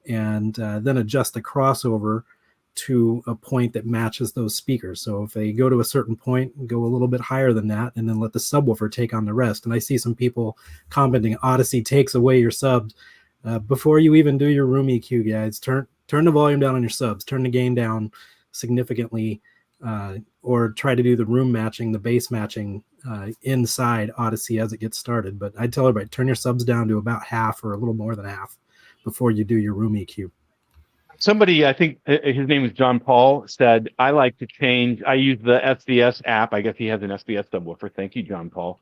and then adjust the crossover to a point that matches those speakers. So if they go to a certain point, go a little bit higher than that, and then let the subwoofer take on the rest. And I see some people commenting, Odyssey takes away your subs. Before you even do your room EQ, guys, turn the volume down on your subs, turn the gain down significantly, or try to do the room matching, the bass matching inside Odyssey as it gets started. But I tell everybody, turn your subs down to about half or a little more than half before you do your room EQ. Somebody, I think his name is John Paul, said, I use the SVS app. I guess he has an SVS subwoofer. Thank you, John Paul.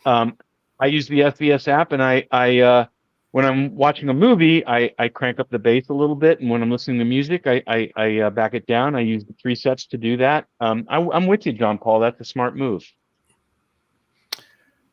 I use the SVS app, and I when I'm watching a movie, I crank up the bass a little bit. And when I'm listening to music, I back it down. I use the presets to do that. I'm with you, John Paul. That's a smart move.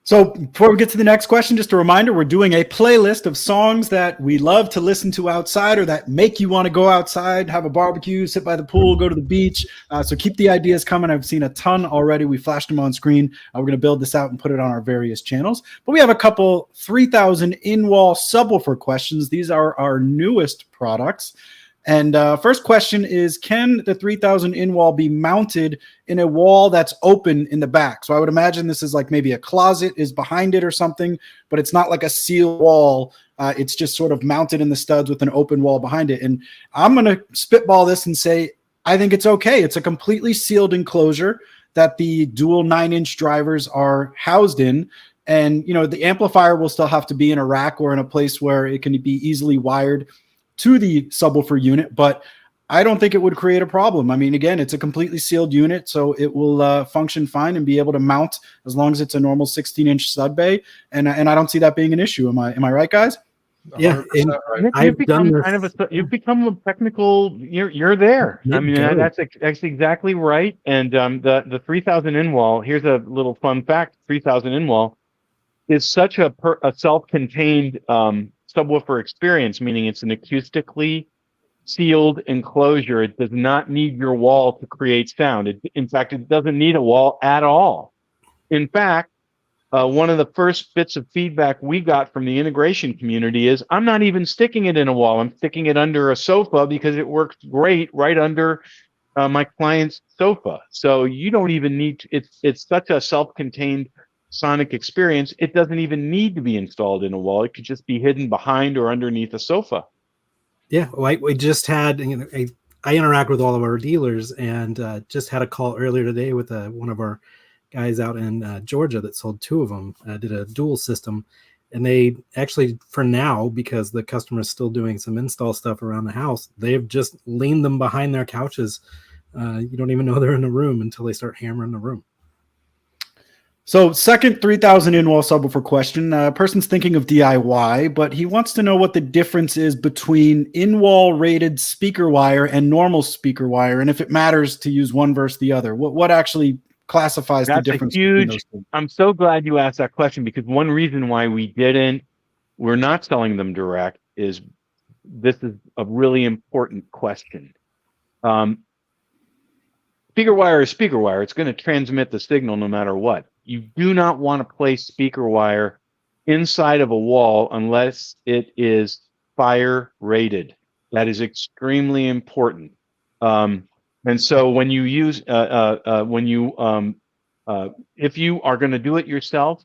So before we get to the next question, just a reminder, we're doing a playlist of songs that we love to listen to outside or that make you want to go outside, have a barbecue, sit by the pool, go to the beach. So keep the ideas coming. I've seen a ton already. We flashed them on screen. We're going to build this out and put it on our various channels. But we have a couple 3,000 in-wall subwoofer questions. These are our newest products. And first question is, can the 3000 in-wall be mounted in a wall that's open in the back? So I would imagine this is like maybe a closet is behind it or something, but it's not like a sealed wall. It's just sort of mounted in the studs with an open wall behind it. And I'm going to spitball this and say, I think it's okay. It's a completely sealed enclosure. that the dual 9-inch drivers are housed in. And, the amplifier will still have to be in a rack or in a place where it can be easily wired to the subwoofer unit, but I don't think it would create a problem. I mean, again, it's a completely sealed unit, so it will function fine and be able to mount as long as it's a normal 16-inch stud bay. And I don't see that being an issue. Am I right, guys? Yeah, and Nick, I've done this. you've become a technical. You're there. I mean, Go. that's exactly right. And the 3000 in wall. Here's a little fun fact: 3000 in wall is such a self-contained subwoofer experience, meaning it's an acoustically sealed enclosure. It does not need your wall to create sound. In fact, it doesn't need a wall at all. In fact, one of the first bits of feedback we got from the integration community is, I'm not even sticking it in a wall. I'm sticking it under a sofa because it works great right under my client's sofa. So you don't even need to, it's such a self-contained sonic experience. It doesn't even need to be installed in a wall. It could just be hidden behind or underneath a sofa. Yeah, we just had, I interact with all of our dealers, and just had a call earlier today with one of our guys out in Georgia that sold 2 of them, did a dual system. And they actually, for now, because the customer is still doing some install stuff around the house, they've just leaned them behind their couches. You don't even know they're in the room until they start hammering the room. So second 3000 in-wall subwoofer question. Person's thinking of DIY, but he wants to know what the difference is between in-wall rated speaker wire and normal speaker wire, and if it matters to use one versus the other. What actually classifies the difference between those two? I'm so glad you asked that question, because one reason why we're not selling them direct is this is a really important question. Speaker wire is speaker wire. It's going to transmit the signal no matter what. You do not want to place speaker wire inside of a wall unless it is fire rated. That is extremely important. And so when you use, if you are going to do it yourself,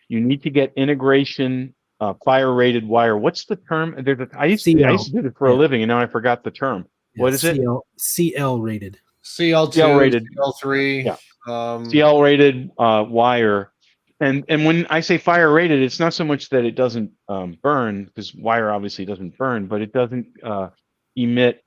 you need to get integration fire rated wire. What's the term? I used to do it for a living, and now I forgot the term. Yeah, what is it? CL rated. CL2, rated. CL3. Yeah. CL rated wire. And when I say fire rated, it's not so much that it doesn't burn, because wire obviously doesn't burn, but it doesn't emit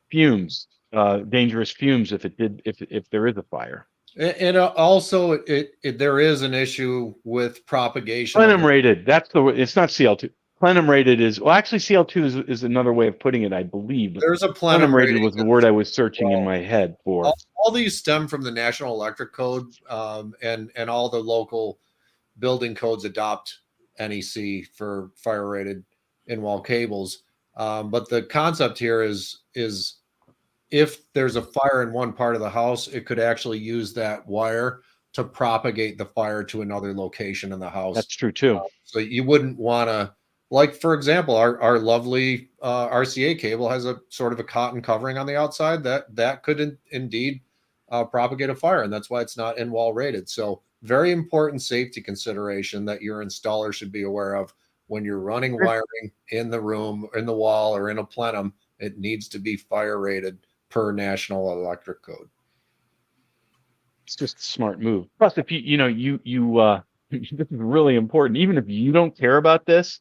fumes, dangerous fumes if there is a fire. And also, there is an issue with propagation. Plenum rated. It's not CL2. Plenum rated actually CL2 is another way of putting it, I believe. There's a plenum rated was the word I was searching in my head for. All these stem from the National Electric Code, and all the local building codes adopt NEC for fire rated in-wall cables. But the concept here is if there's a fire in one part of the house, it could actually use that wire to propagate the fire to another location in the house. That's true too. So you wouldn't want to, like, for example, our lovely RCA cable has a sort of a cotton covering on the outside that could indeed propagate a fire, and that's why it's not in-wall rated. So very important safety consideration that your installer should be aware of when you're running wiring in the room, in the wall, or in a plenum. It needs to be fire rated per National Electric Code. It's just a smart move. Plus, if you this is really important. Even if you don't care about this,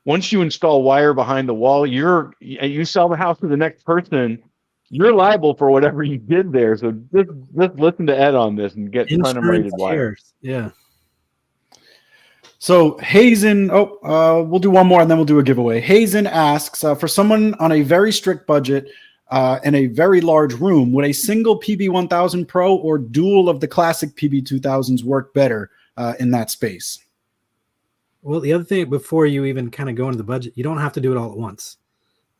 once you install wire behind the wall, you sell the house to the next person, you're liable for whatever you did there. So just listen to Ed on this and get plenum rated wire. Yeah. So Hazen, we'll do one more and then we'll do a giveaway. Hazen asks, for someone on a very strict budget and a very large room, would a single PB1000 Pro or dual of the classic PB2000s work better in that space? Well, the other thing, before you even kind of go into the budget, you don't have to do it all at once.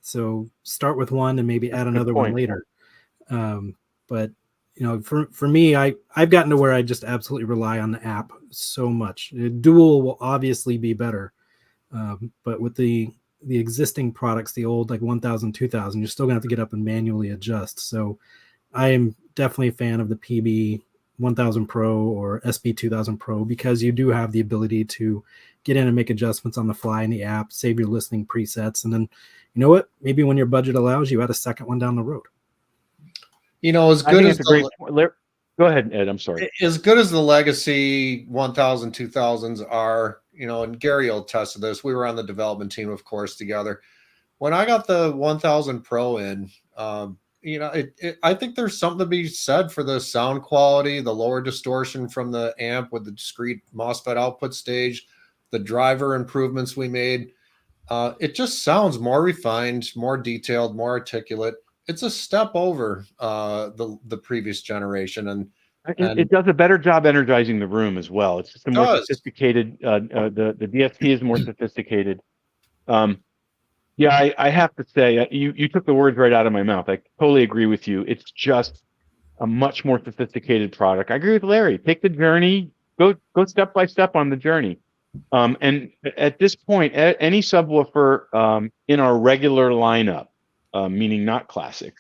So start with one and maybe add another one later. But for me, I've gotten to where I just absolutely rely on the app so much. Dual will obviously be better, but with the existing products, the old like 1000, 2000, you're still gonna have to get up and manually adjust. So I am definitely a fan of the PB 1000 Pro or SB 2000 Pro, because you do have the ability to get in and make adjustments on the fly in the app, save your listening presets, and then you know what? Maybe when your budget allows, you add a second one down the road. As good as Go ahead, Ed. I'm sorry. As good as the legacy 1000, 2000s are, and Gary will attest to this. We were on the development team, of course, together. When I got the 1000 Pro in, I think there's something to be said for the sound quality, the lower distortion from the amp with the discrete MOSFET output stage, the driver improvements we made. It just sounds more refined, more detailed, more articulate. It's a step over the previous generation, and it does a better job energizing the room as well. It's just a more sophisticated. The DSP is more sophisticated. Yeah, I have to say, you took the words right out of my mouth. I totally agree with you. It's just a much more sophisticated product. I agree with Larry. Take the journey. Go step by step on the journey. And at this point, any subwoofer in our regular lineup, meaning not classic,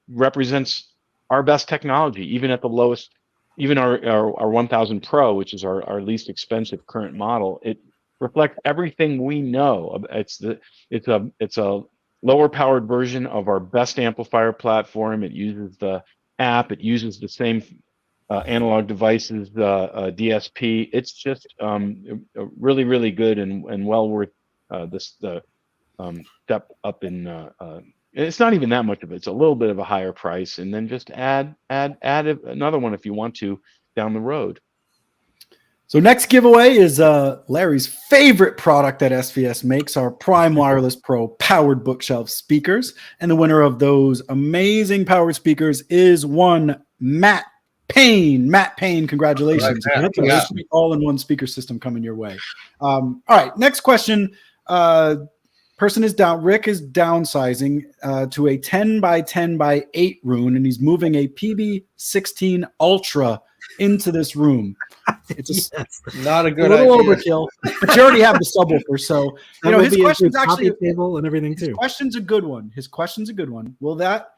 represents our best technology, even at the lowest, even our 1000 Pro, which is our least expensive current model. It reflects everything we know. It's a lower powered version of our best amplifier platform. It uses the app. It uses the same analog devices, DSP. It's just really, really good and well worth the step up in. It's not even that much of it. It's a little bit of a higher price, and then just add another one if you want to down the road. So next giveaway is Larry's favorite product that SVS makes, our Prime Wireless Pro powered bookshelf speakers. And the winner of those amazing powered speakers is one Matt Payne. Matt Payne, congratulations. Yeah. All-in-one speaker system coming your way. All right, next question. Rick is downsizing to a 10 by 10 by 8 room, and he's moving a PB16 Ultra into this room. It's not a good little idea. Overkill, but you already have the subwoofer, so his question's actually table and everything too. His question's a good one. Will that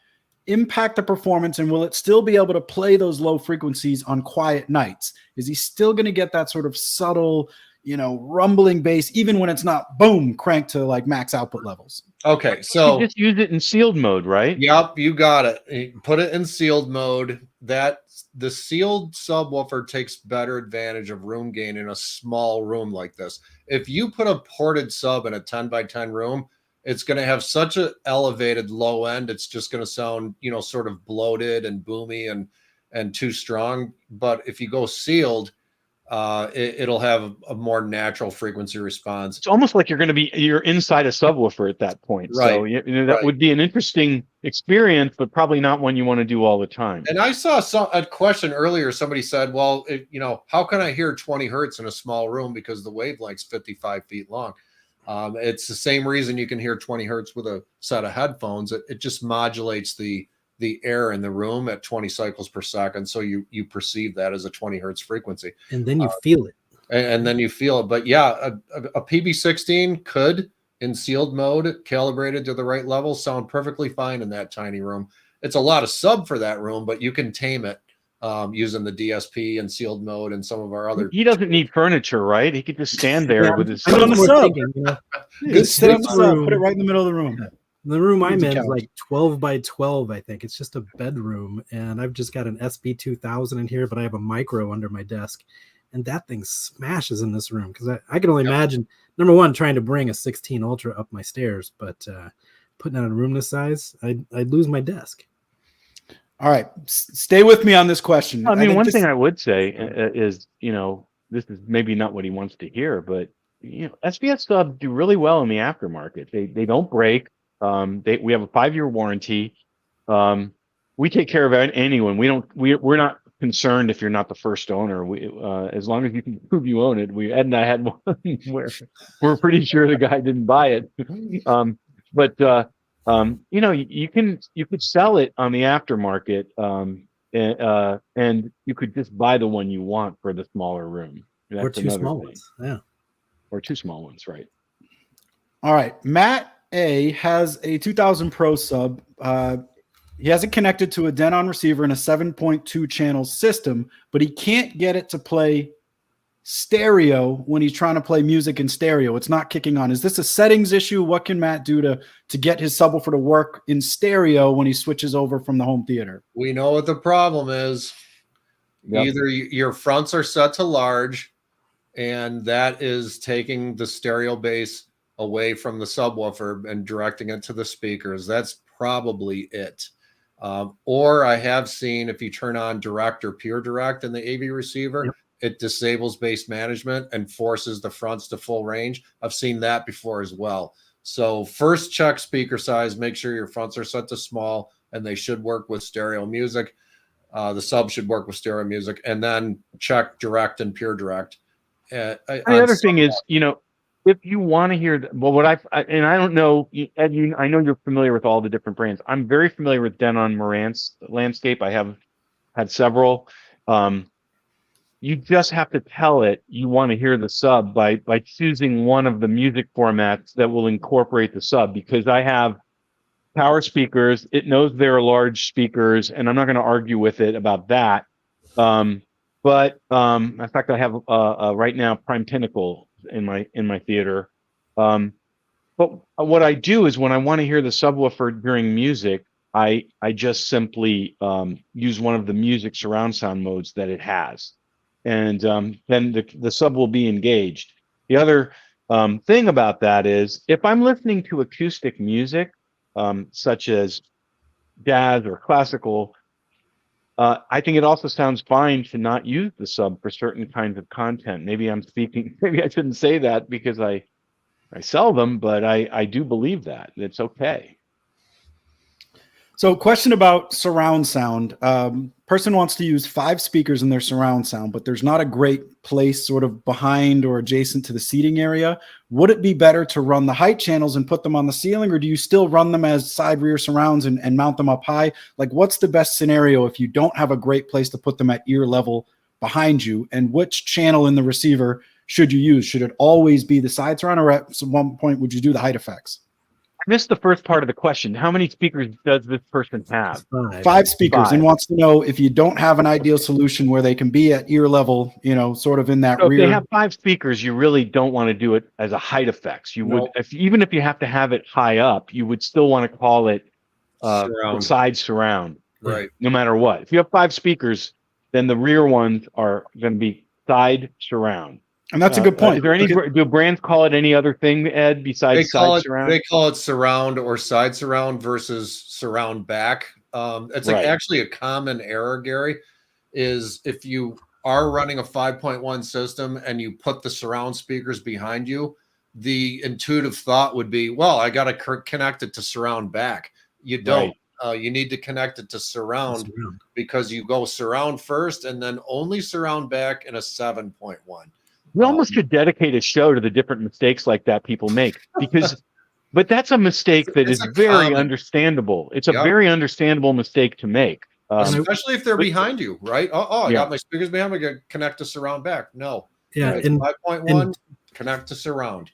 impact the performance, and will it still be able to play those low frequencies on quiet nights? Is he still going to get that sort of subtle, rumbling bass, even when it's not boom cranked to like max output levels? Okay, so you just use it in sealed mode, right? Yep, you got it. You put it in sealed mode. The sealed subwoofer takes better advantage of room gain in a small room like this. If you put a ported sub in a 10 by 10 room, it's going to have such an elevated low end. It's just going to sound, sort of bloated and boomy and too strong. But if you go sealed, it'll have a more natural frequency response. It's almost like you're inside a subwoofer at that point. Right. So that would be an interesting experience, but probably not one you want to do all the time. And I saw a question earlier. Somebody said, well, how can I hear 20 hertz in a small room because the wavelength's 55 feet long? It's the same reason you can hear 20 hertz with a set of headphones. It just modulates the air in the room at 20 cycles per second. So you perceive that as a 20 hertz frequency. And then you feel it. And then you feel it. But yeah, a PB16 could, in sealed mode, calibrated to the right level, sound perfectly fine in that tiny room. It's a lot of sub for that room, but you can tame it using the DSP and sealed mode and some of our other. He doesn't need furniture, right? He could just stand there with his. Put it on the sub. Just sit on the sub. Put it right in the middle of the room. The room I'm in is like 12 by 12, I think. It's just a bedroom, and I've just got an SB2000 in here, but I have a micro under my desk, and that thing smashes in this room because I can only imagine, number one, trying to bring a 16 Ultra up my stairs, but putting out a room this size, I'd lose my desk. All right, stay with me on this question. I mean, one thing I would say is, this is maybe not what he wants to hear, but SVS subs do really well in the aftermarket. They don't break. We have a 5-year warranty. We take care of anyone. We're not concerned if you're not the first owner. As long as you can prove you own it. Ed and I had one where we're pretty sure the guy didn't buy it. You could sell it on the aftermarket, and you could just buy the one you want for the smaller room. Or two small ones. Yeah. Or two small ones, right? All right, Matt A has a 2000 Pro sub. He has it connected to a Denon receiver in a 7.2 channel system, but he can't get it to play stereo when he's trying to play music in stereo? It's not kicking on. Is this a settings issue? What can Matt do to get his subwoofer to work in stereo when he switches over from the home theater? We know what the problem is. Yep. Either your fronts are set to large, and that is taking the stereo bass away from the subwoofer and directing it to the speakers. That's probably it. Or I have seen, if you turn on direct or pure direct in the AV receiver, yep, it disables bass management and forces the fronts to full range. I've seen that before as well. So first check speaker size, make sure your fronts are set to small and they should work with stereo music. The sub should work with stereo music, and then check direct and pure direct. The other thing is, you know, if you want to hear, well, what and I don't know, Ed, I know you're familiar with all the different brands. I'm very familiar with Denon Marantz Landscape. I have had several. You just have to tell it you want to hear the sub by choosing one of the music formats that will incorporate the sub, because I have power speakers. It knows they're large speakers, and I'm not going to argue with it about that. But in fact, I have right now Prime Pinnacle in my theater. But what I do is when I want to hear the subwoofer during music, I just simply use one of the music surround sound modes that it has, and then the sub will be engaged. The other thing about that is if I'm listening to acoustic music, such as jazz or classical, I think it also sounds fine to not use the sub for certain kinds of content. Maybe I shouldn't say that because I sell them, but I do believe that it's okay. So question about surround sound. Person wants to use 5 speakers in their surround sound, but there's not a great place sort of behind or adjacent to the seating area. Would it be better to run the height channels and put them on the ceiling, or do you still run them as side rear surrounds and mount them up high? Like, what's the best scenario if you don't have a great place to put them at ear level behind you? And which channel in the receiver should you use? Should it always be the side surround, or at one point would you do the height effects? I missed the first part of the question. How many speakers does this person have? 5 speakers. 5. And wants to know if you don't have an ideal solution where they can be at ear level, you know, sort of in that rear. If they have 5 speakers, you really don't want to do it as a height effects. You would, even if you have to have it high up, you would still want to call it side surround, right? No matter what. If you have 5 speakers, then the rear ones are going to be side surround. And that's a good point. Is there any do brands call it any other thing, Ed, besides side surround? They call it surround or side surround versus surround back. It's like actually a common error, Gary, is if you are running a 5.1 system and you put the surround speakers behind you, the intuitive thought would be, well, I got to connect it to surround back. You don't. Right. You need to connect it to surround because you go surround first and then only surround back in a 7.1. We almost should dedicate a show to the different mistakes like that people make, but that's a mistake that is very understandable. It's a very understandable mistake to make. Especially if they're behind you, right? I got my speakers behind me, I connect to surround back. No. Yeah. Right. And 5.1, connect to surround.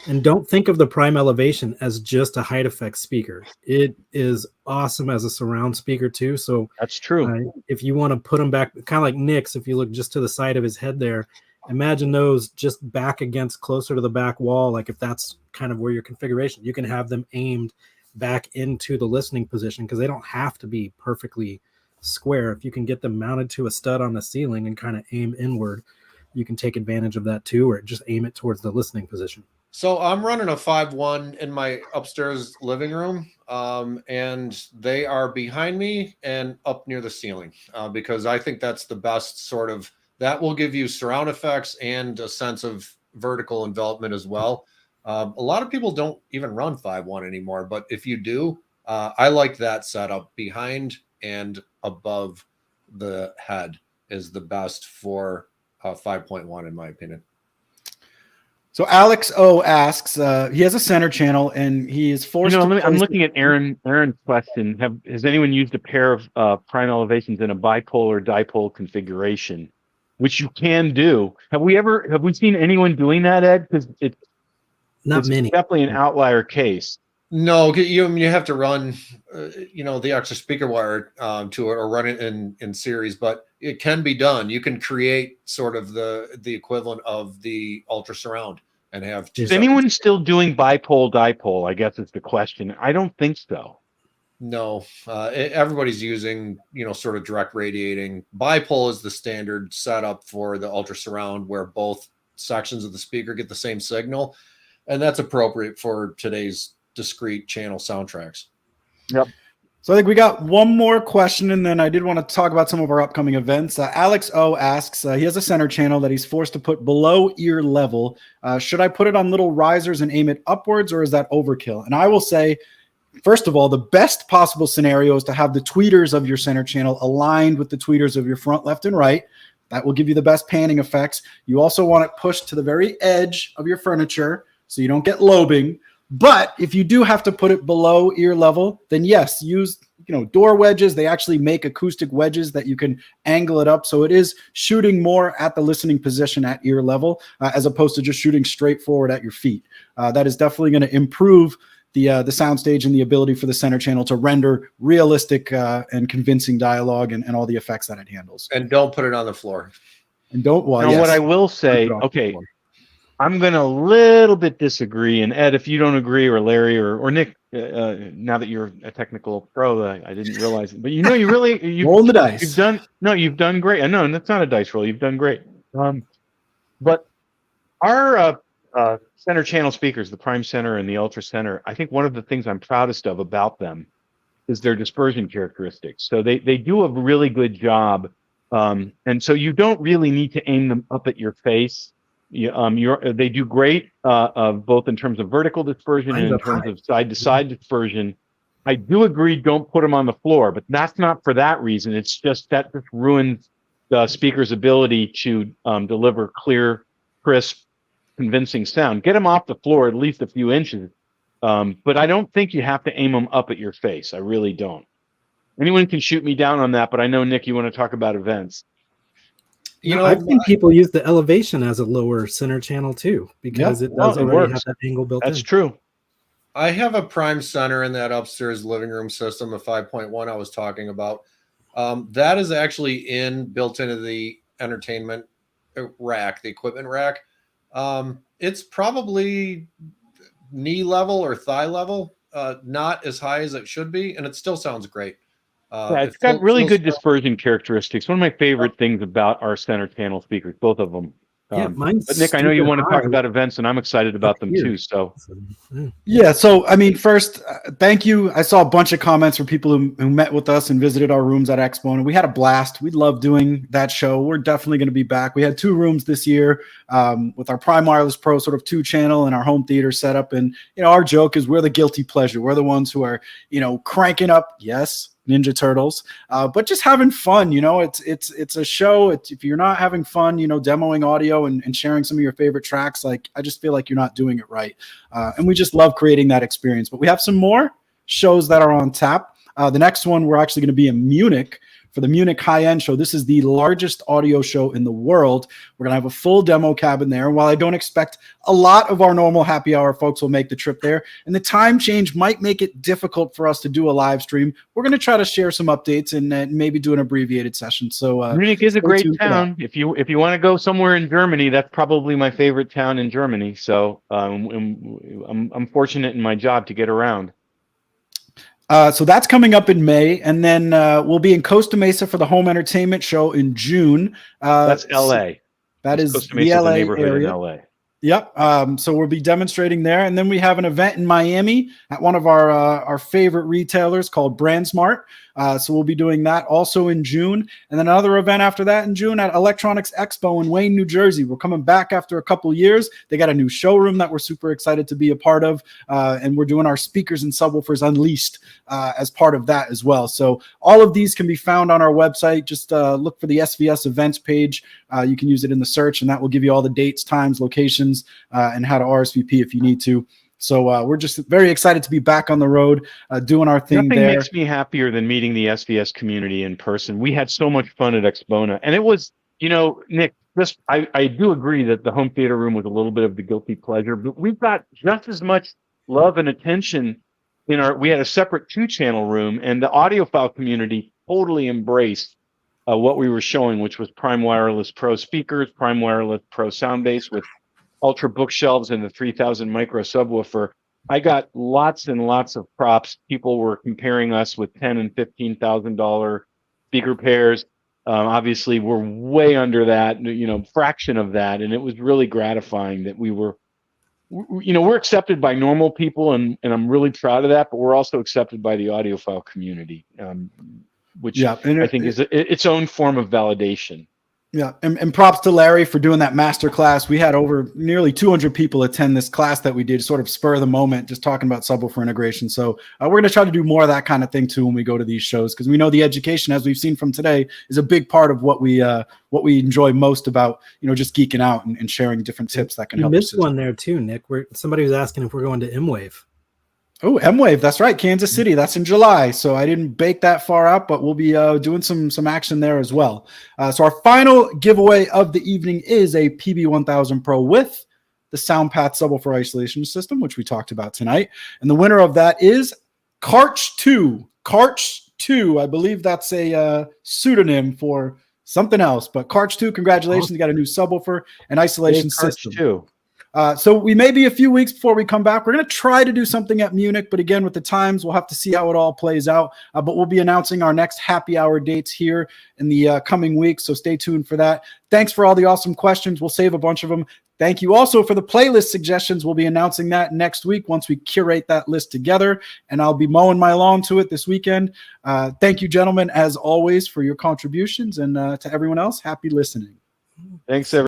And don't think of the Prime Elevation as just a height effect speaker. It is awesome as a surround speaker too. So that's true. If you want to put them back, kind of like Nick's, if you look just to the side of his head there, imagine those just back against closer to the back wall. Like if that's kind of where your configuration, you can have them aimed back into the listening position because they don't have to be perfectly square. If you can get them mounted to a stud on the ceiling and kind of aim inward, you can take advantage of that too, or just aim it towards the listening position. So I'm running a 5.1 in my upstairs living room, and they are behind me and up near the ceiling because I think that's the best sort of. That will give you surround effects and a sense of vertical envelopment as well. A lot of people don't even run 5.1 anymore, but if you do, I like that setup. Behind and above the head is the best for 5.1 in my opinion. So Alex O asks, he has a center channel and he is forced. I'm looking at Aaron's question. Has anyone used a pair of Prime Elevations in a bipolar dipole configuration? Which you can do. Have we seen anyone doing that, Ed? Because it's many. Definitely an outlier case. No, you have to run, the extra speaker wire to it, or run it in series. But it can be done. You can create sort of the equivalent of the ultra surround and have two. Is anyone still doing bipole dipole? I guess is the question. I don't think so. No, everybody's using sort of direct radiating. Bipole is the standard setup for the ultra surround, where both sections of the speaker get the same signal, and that's appropriate for today's discrete channel soundtracks. Yep. So I think we got one more question, and then I did want to talk about some of our upcoming events. Alex O asks, he has a center channel that he's forced to put below ear level. Should I put it on little risers and aim it upwards, or is that overkill? And I will say, first of all, the best possible scenario is to have the tweeters of your center channel aligned with the tweeters of your front, left, and right. That will give you the best panning effects. You also want it pushed to the very edge of your furniture so you don't get lobing. But if you do have to put it below ear level, then yes, use door wedges. They actually make acoustic wedges that you can angle it up, so it is shooting more at the listening position at ear level, as opposed to just shooting straight forward at your feet. That is definitely going to improve the soundstage and the ability for the center channel to render realistic and convincing dialogue and all the effects that it handles. And don't put it on the floor. And don't. Well, now, yes. what I will say, okay, I'm going to a little bit disagree. And Ed, if you don't agree, or Larry or Nick, now that you're a technical pro, I didn't realize it. But you roll the dice. You've done great. I know, and that's not a dice roll. You've done great. But our center channel speakers, the prime center and the ultra center, I think one of the things I'm proudest of about them is their dispersion characteristics. So they do a really good job. And so you don't really need to aim them up at your face. They do great both in terms of vertical dispersion and in terms of side-to-side dispersion. I do agree, don't put them on the floor, but that's not for that reason. It's just that just ruins the speaker's ability to deliver clear, crisp, convincing sound. Get them off the floor at least a few inches, but I don't think you have to aim them up at your face. I really don't. Anyone can shoot me down on that, but I know, Nick, you want to talk about events. I've seen people use the elevation as a lower center channel too, because it does already have that angle built in. That's true. I have a prime center in that upstairs living room system, the 5.1 I was talking about. That is actually built into the entertainment rack, the equipment rack. It's probably knee level or thigh level, not as high as it should be, and it still sounds great. It's got really good dispersion characteristics. One of my favorite things about our center channel speakers, both of them. Mine's but Nick, I know you want to talk about events, and I'm excited about them too. So, yeah. So, I mean, first, thank you. I saw a bunch of comments from people who met with us and visited our rooms at Expo, and we had a blast. We love doing that show. We're definitely going to be back. We had 2 rooms this year with our Prime Wireless Pro sort of 2-channel and our home theater setup. And our joke is we're the guilty pleasure. We're the ones who are cranking up. Yes. Ninja Turtles, but just having fun. It's a show. If you're not having fun, demoing audio and sharing some of your favorite tracks, like, I just feel like you're not doing it right. And we just love creating that experience. But we have some more shows that are on tap. The next one, we're actually going to be in Munich for the Munich high-end show. This is the largest audio show in the world. We're going to have a full demo cabin there. While I don't expect a lot of our normal happy hour folks will make the trip there, and the time change might make it difficult for us to do a live stream, we're going to try to share some updates and maybe do an abbreviated session. So Munich is a great town. If you want to go somewhere in Germany, that's probably my favorite town in Germany. So I'm fortunate in my job to get around. So that's coming up in May, and then we'll be in Costa Mesa for the home entertainment show in June. That's LA. That is Costa the Mesa, LA the neighborhood area. in LA. Yep. So we'll be demonstrating there, and then we have an event in Miami at one of our favorite retailers called BrandSmart. So we'll be doing that also in June, and then another event after that in June at Electronics Expo in Wayne, New Jersey. We're coming back after a couple years. They got a new showroom that we're super excited to be a part of, and we're doing our speakers and subwoofers unleashed as part of that as well. So all of these can be found on our website. Just look for the SVS events page. You can use it in the search, and that will give you all the dates, times, locations, and how to RSVP if you need to. So we're just very excited to be back on the road, doing our thing. Nothing there. makes me happier than meeting the SVS community in person. We had so much fun at Expona, and it was, Nick, I do agree that the home theater room was a little bit of the guilty pleasure, but we've got just as much love and attention we had a separate 2-channel room, and the audiophile community totally embraced what we were showing, which was Prime Wireless Pro speakers, Prime Wireless Pro sound base with Ultra bookshelves and the 3000 micro subwoofer. I got lots and lots of props. People were comparing us with $10,000 and $15,000 speaker pairs. Obviously, we're way under that, fraction of that, and it was really gratifying that we were. We're accepted by normal people, and I'm really proud of that. But we're also accepted by the audiophile community, which I think is its own form of validation. Yeah, and props to Larry for doing that master class. We had over nearly 200 people attend this class that we did, sort of spur of the moment, just talking about subwoofer integration. So we're going to try to do more of that kind of thing too when we go to these shows, because we know the education, as we've seen from today, is a big part of what we enjoy most about just geeking out and sharing different tips that can help. You missed one there too, Nick. Where somebody was asking if we're going to M-Wave. Oh, M-Wave, that's right, Kansas City. That's in July, so I didn't bake that far out, but we'll be doing some action there as well. So our final giveaway of the evening is a PB1000 Pro with the SoundPath subwoofer isolation system, which we talked about tonight. And the winner of that is Karch2. Karch2, I believe that's a pseudonym for something else, but Karch2, congratulations, you got a new subwoofer and isolation system. Karch2. So we may be a few weeks before we come back. We're going to try to do something at Munich, but again, with the times, we'll have to see how it all plays out. But we'll be announcing our next happy hour dates here in the coming weeks, so stay tuned for that. Thanks for all the awesome questions. We'll save a bunch of them. Thank you also for the playlist suggestions. We'll be announcing that next week once we curate that list together, and I'll be mowing my lawn to it this weekend. Thank you, gentlemen, as always, for your contributions, and to everyone else, happy listening. Thanks, everyone.